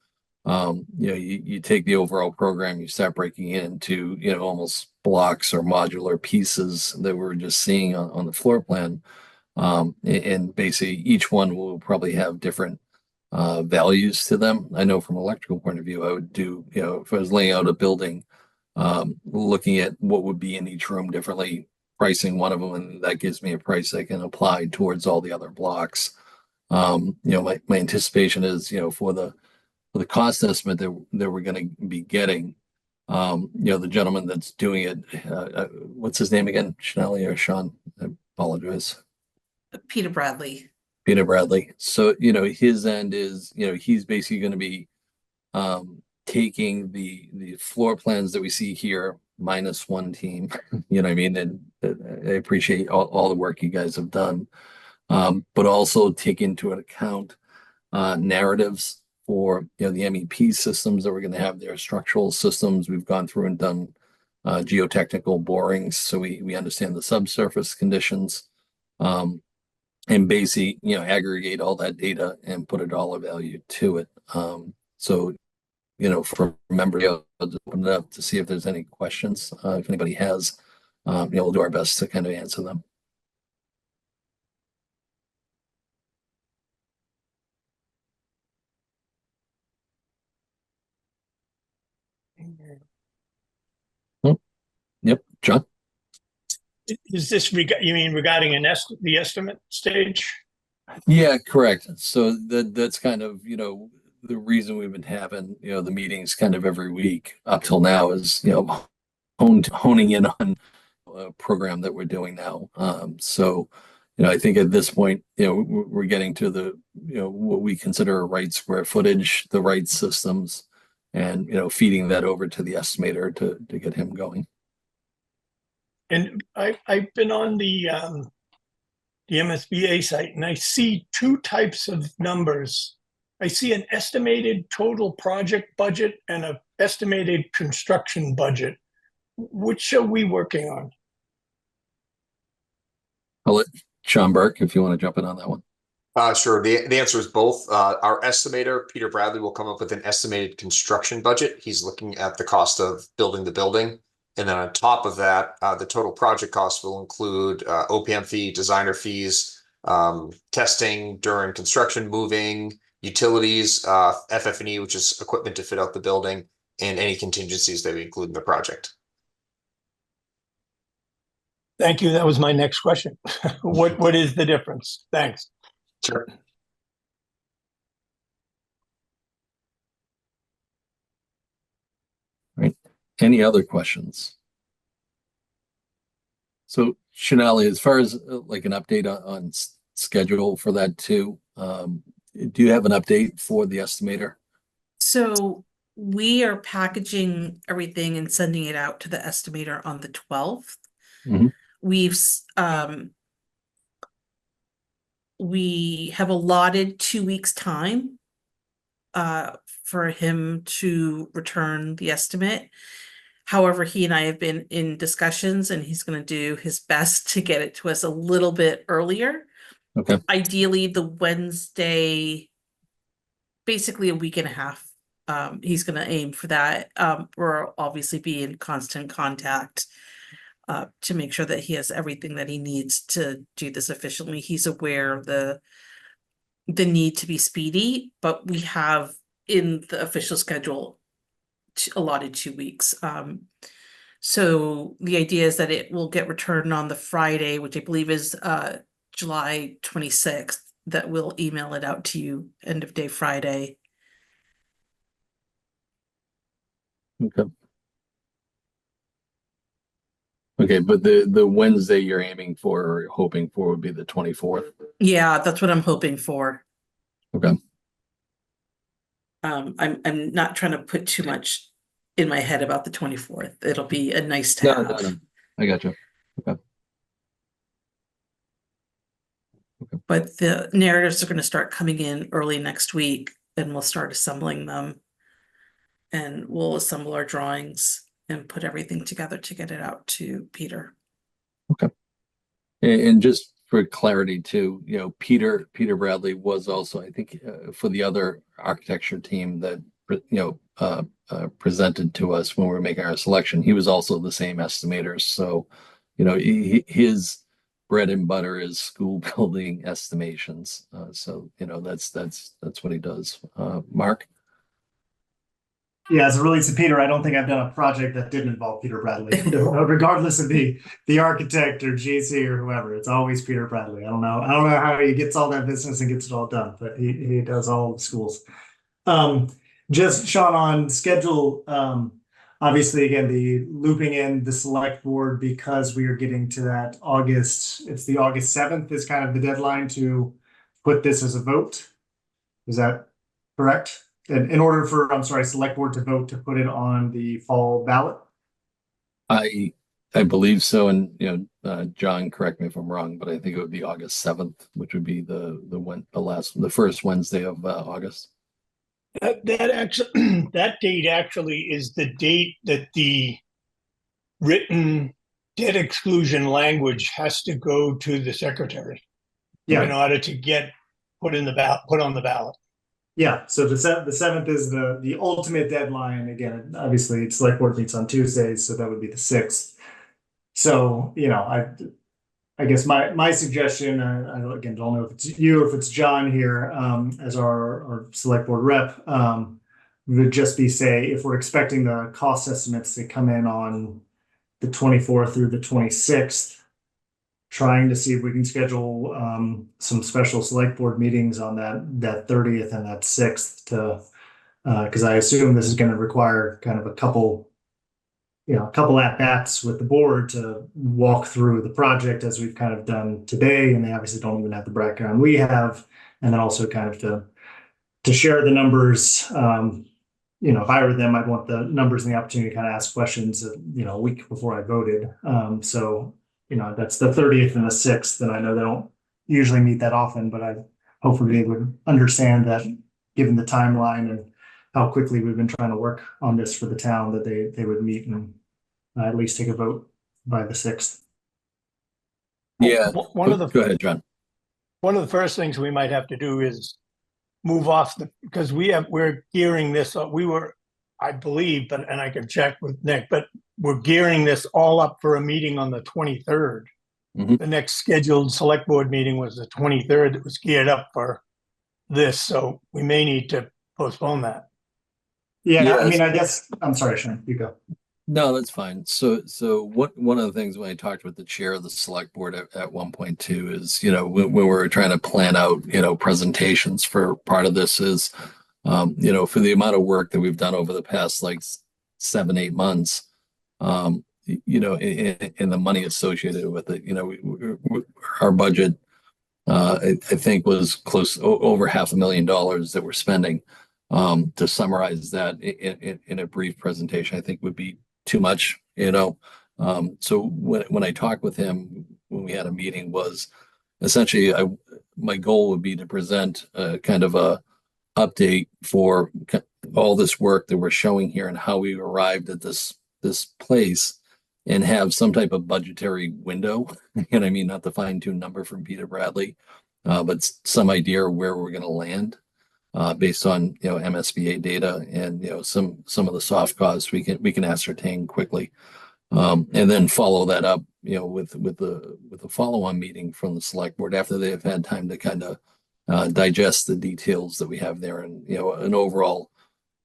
You take the overall program, you start breaking it into almost blocks or modular pieces that we're just seeing on the floor plan. And basically each one will probably have different values to them. I know from an electrical point of view, I would do, if I was laying out a building, looking at what would be in each room differently, pricing one of them, and that gives me a price I can apply towards all the other blocks. My anticipation is, for the cost estimate that we're going to be getting, the gentleman that's doing it, what's his name again? Chanelli or Sean? I apologize. Peter Bradley. Peter Bradley. So, his end is, he's basically going to be taking the floor plans that we see here minus one team. You know what I mean? And I appreciate all the work you guys have done, but also take into account narratives for the MEP systems that we're going to have there, structural systems. We've gone through and done geotechnical borings, so we understand the subsurface conditions, and basically aggregate all that data and put a dollar value to it. So for members, I'll open it up to see if there's any questions. If anybody has, we'll do our best to kind of answer them. Yep, John. Is this you mean regarding the estimate stage? Yeah, correct. So that's kind of the reason we've been having the meetings kind of every week up till now is honing in on a program that we're doing now. So I think at this point we're getting to the what we consider a right square footage, the right systems, and feeding that over to the estimator to get him going. And I've been on the MSBA site, and I see two types of numbers. I see an estimated total project budget and an estimated construction budget. Which are we working on? I'll let Sean Burke, if you want to jump in on that one. Sure. The answer is both. Our estimator, Peter Bradley, will come up with an estimated construction budget. He's looking at the cost of building the building. And then on top of that, the total project cost will include OPM fee, designer fees, testing during construction, moving, utilities, FF&E, which is equipment to fit out the building, and any contingencies that we include in the project. Thank you. That was my next question. What is the difference? Thanks. Sure. Right. Any other questions? So Chanel, as far as like an update on schedule for that too, do you have an update for the estimator? So we are packaging everything and sending it out to the estimator on the 12th. Mm-hmm. We have allotted 2 weeks time for him to return the estimate. However, he and I have been in discussions, and he's going to do his best to get it to us a little bit earlier. Okay. Ideally, the Wednesday, basically a week and a half. He's going to aim for that. We'll obviously be in constant contact to make sure that he has everything that he needs to do this efficiently. He's aware of the need to be speedy, but we have in the official schedule allotted 2 weeks. So the idea is that it will get returned on the Friday, which I believe is July 26th, that we'll email it out to you end of day Friday. Okay. Okay, but the Wednesday you're aiming for or hoping for would be the 24th. Yeah, that's what I'm hoping for. Okay. I'm not trying to put too much in my head about the 24th. It'll be a nice to No, have. no, no. I got you. Okay. But the narratives are going to start coming in early next week, and we'll start assembling them. And we'll assemble our drawings and put everything together to get it out to Peter. Okay. And just for clarity too, Peter Bradley was also, I think, for the other architecture team that presented to us when we were making our selection, he was also the same estimator. So, his bread and butter is school building estimations. So that's what he does. Mark. Yeah, as it relates to Peter, I don't think I've done a project that didn't involve Peter Bradley, regardless of the architect or GC or whoever. It's always Peter Bradley. I don't know how he gets all that business and gets it all done, but he does all the schools. Just Sean on schedule. Obviously, again, the looping in the select board because we are getting to that August. It's the August 7th is kind of the deadline to put this as a vote. Is that correct? In order for, select board to vote to put it on the fall ballot? I believe so, and John, correct me if I'm wrong, but I think it would be August 7th, which would be the first Wednesday of August. That date actually is the date that the written debt exclusion language has to go to the secretary in order to get put on the ballot. Yeah, so the 7th is the ultimate deadline. Again, obviously, select board meets on Tuesdays, so that would be the 6th. So, I guess my suggestion, I again don't know if it's you or if it's John here as our select board rep, would just be say if we're expecting the cost estimates to come in on the 24th through the 26th, trying to see if we can schedule some special select board meetings on that 30th and that 6th to because I assume this is going to require kind of a couple at bats with the board to walk through the project as we've kind of done today, and they obviously don't even have the background we have, and then also kind of to share the numbers. If I were them, I'd want the numbers and the opportunity to kind of ask questions, a week before I voted. So that's the 30th and the 6th, and I know they don't usually meet that often, but I hopefully they would understand that given the timeline and how quickly we've been trying to work on this for the town, that they would meet and at least take a vote by the 6th. Yeah. Go ahead, John. One of the first things we might have to do is move off because we're gearing this up. I believe, and I can check with Nick, but we're gearing this all up for a meeting on the 23rd. Mm-hmm. The next scheduled select board meeting was the 23rd. It was geared up for this, so we may need to postpone that. Yeah, I mean, I guess I'm sorry, Sean, you go. No, that's fine. So one of the things when I talked with the chair of the select board at 1.2 is, when we're trying to plan out, presentations for part of this is, for the amount of work that we've done over the past like 7-8 months, and the money associated with it, our budget, I think was close over $500,000 that we're spending. To summarize that in a brief presentation, I think would be too much, so when I talked with him when we had a meeting was essentially my goal would be to present kind of a update for all this work that we're showing here and how we arrived at this place and have some type of budgetary window, I mean, not the fine-tuned number from Peter Bradley, but some idea of where we're going to land. Based on MSBA data and some of the soft costs we can ascertain quickly, and then follow that up with a follow-on meeting from the select board after they have had time to kind of digest the details that we have there and an overall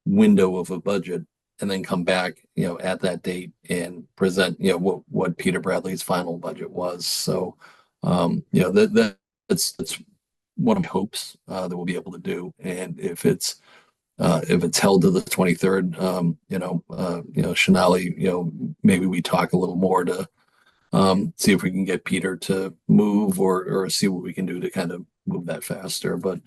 window of a budget, and then come back at that date and present what Peter Bradley's final budget was. So that's one of my hopes that we'll be able to do. And if it's held to the 23rd, Shanali, maybe we talk a little more to see if we can get Peter to move or see what we can do to kind of move that faster. But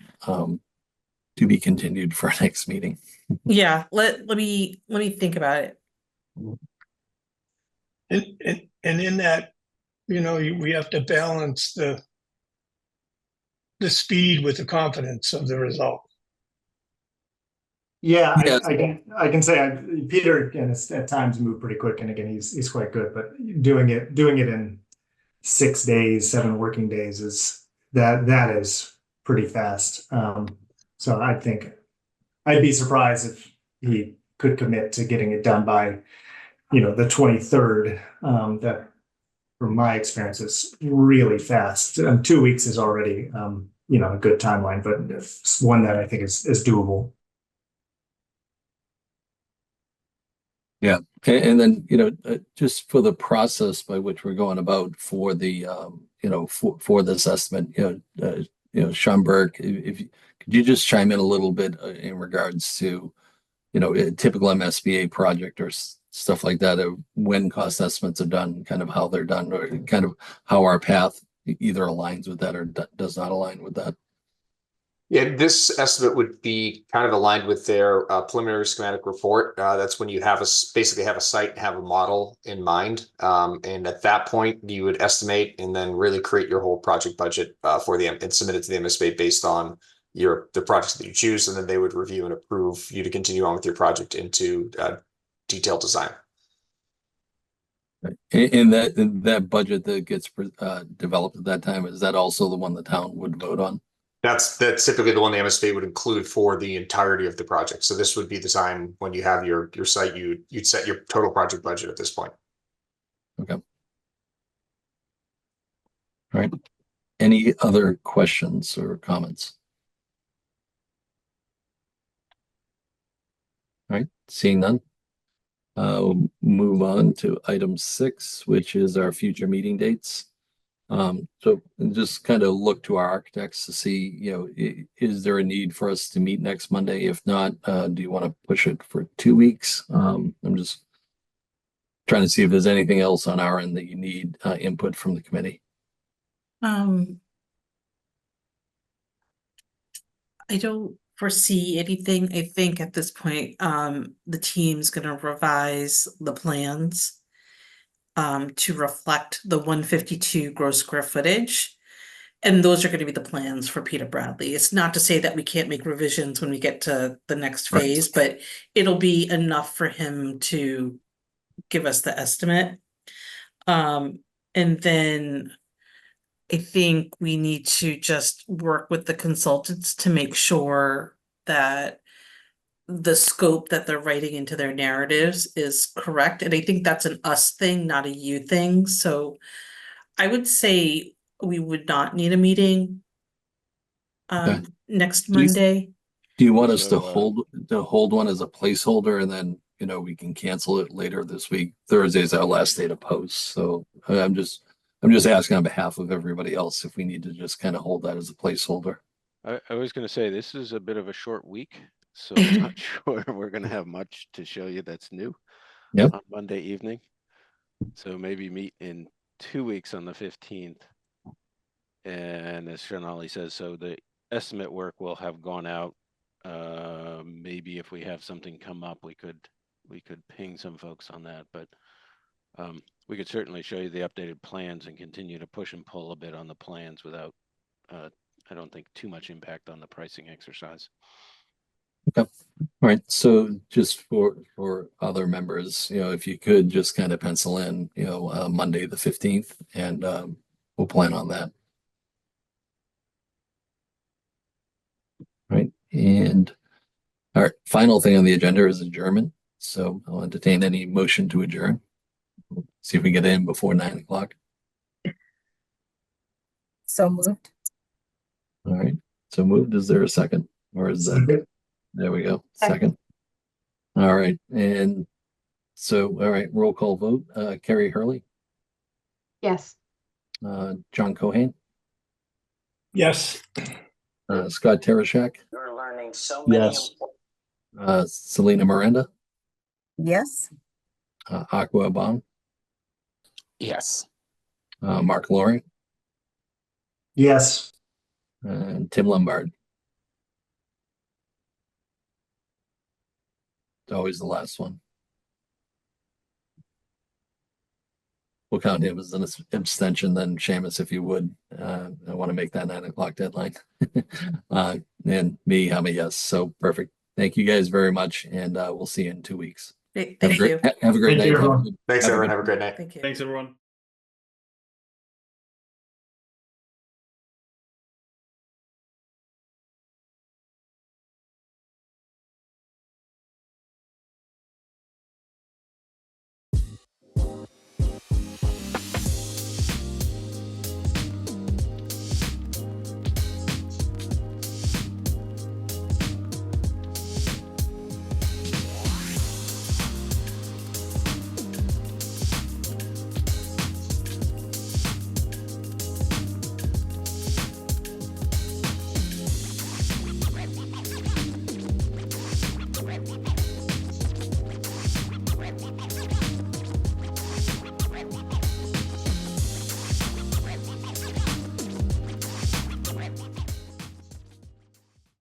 to be continued for our next meeting. Yeah, let me think about it. And in that, we have to balance the speed with the confidence of the result. Yeah, Yes. I can say Peter can at times move pretty quick, and again he's quite good, but doing it in 6 days, 7 working days is that is pretty fast. So I think I'd be surprised if he could commit to getting it done by the 23rd. That from my experience is really fast. 2 weeks is already a good timeline, but it's one that I think is doable. Yeah, and then just for the process by which we're going about for the for this estimate, Sean Burke, if could you just chime in a little bit in regards to a typical MSBA project or stuff like that, of when cost estimates are done, kind of how they're done, or kind of how our path either aligns with that or does not align with that. Yeah, this estimate would be kind of aligned with their preliminary schematic report. That's when you basically have a site, have a model in mind. And at that point, you would estimate and then really create your whole project budget and submit it to the MSBA based on the projects that you choose. And then they would review and approve you to continue on with your project into detailed design. In that budget that gets developed at that time, is that also the one the town would vote on? That's typically the one the MSBA would include for the entirety of the project. So this would be the time when you have your site, you'd set your total project budget at this point. Okay. All right. Any other questions or comments? All right. Seeing none. We'll move on to item 6, which is our future meeting dates. So just kind of look to our architects to see, is there a need for us to meet next Monday? If not, do you want to push it for 2 weeks? I'm just trying to see if there's anything else on our end that you need input from the committee. I don't foresee anything. I think at this point, the team's gonna revise the plans to reflect the 152 gross square footage. And those are going to be the plans for Peter Bradley. It's not to say that we can't make revisions when we get to the next Right. phase, but it'll be enough for him to give us the estimate. And then I think we need to just work with the consultants to make sure that the scope that they're writing into their narratives is correct. And I think that's an us thing, not a you thing. So I would say we would not need a meeting Okay. next Do you- Monday. Do you want us to So, hold one as a placeholder, and then we can cancel it later this week? Thursday is our last day to post, so I'm just asking on behalf of everybody else if we need to just kind of hold that as a placeholder. I was going to say, this is a bit of a short week, so I'm not sure we're going to have much to show you that's new Yep. on Monday evening. So maybe meet in 2 weeks on the 15th. And as Shanali says, so the estimate work will have gone out. Maybe if we have something come up, we could ping some folks on that, but we could certainly show you the updated plans and continue to push and pull a bit on the plans without, I don't think, too much impact on the pricing exercise. Okay. All right. So just for other members, if you could just kind of pencil in, Monday the 15th, and we'll plan on that. Right. And all right, final thing on the agenda is adjournment. So I'll entertain any motion to adjourn. See if we get in before 9 o'clock. So moved. All right. So moved. Is there a second? Or is that? There we go. Second. All right. And so, all right, roll call vote. Carrie Hurley, Yes. John Cohen, Yes. Scott Tereshak, You're learning so Yes. Selena Miranda, Yes. Aqua Bong, Yes. Mark Loring, Yes. and Tim Lombard. always the last one. We'll count him as an abstention then, Seamus, if you would. I want to make that 9 o'clock deadline. And me, I'm a yes. So perfect. Thank you guys very much. And we'll see you in 2 weeks. Great, Have a thank you. great, have a great Thank you, night. everyone. Thanks, Have a everyone. good- Have a great night. Thank you. Thanks, everyone.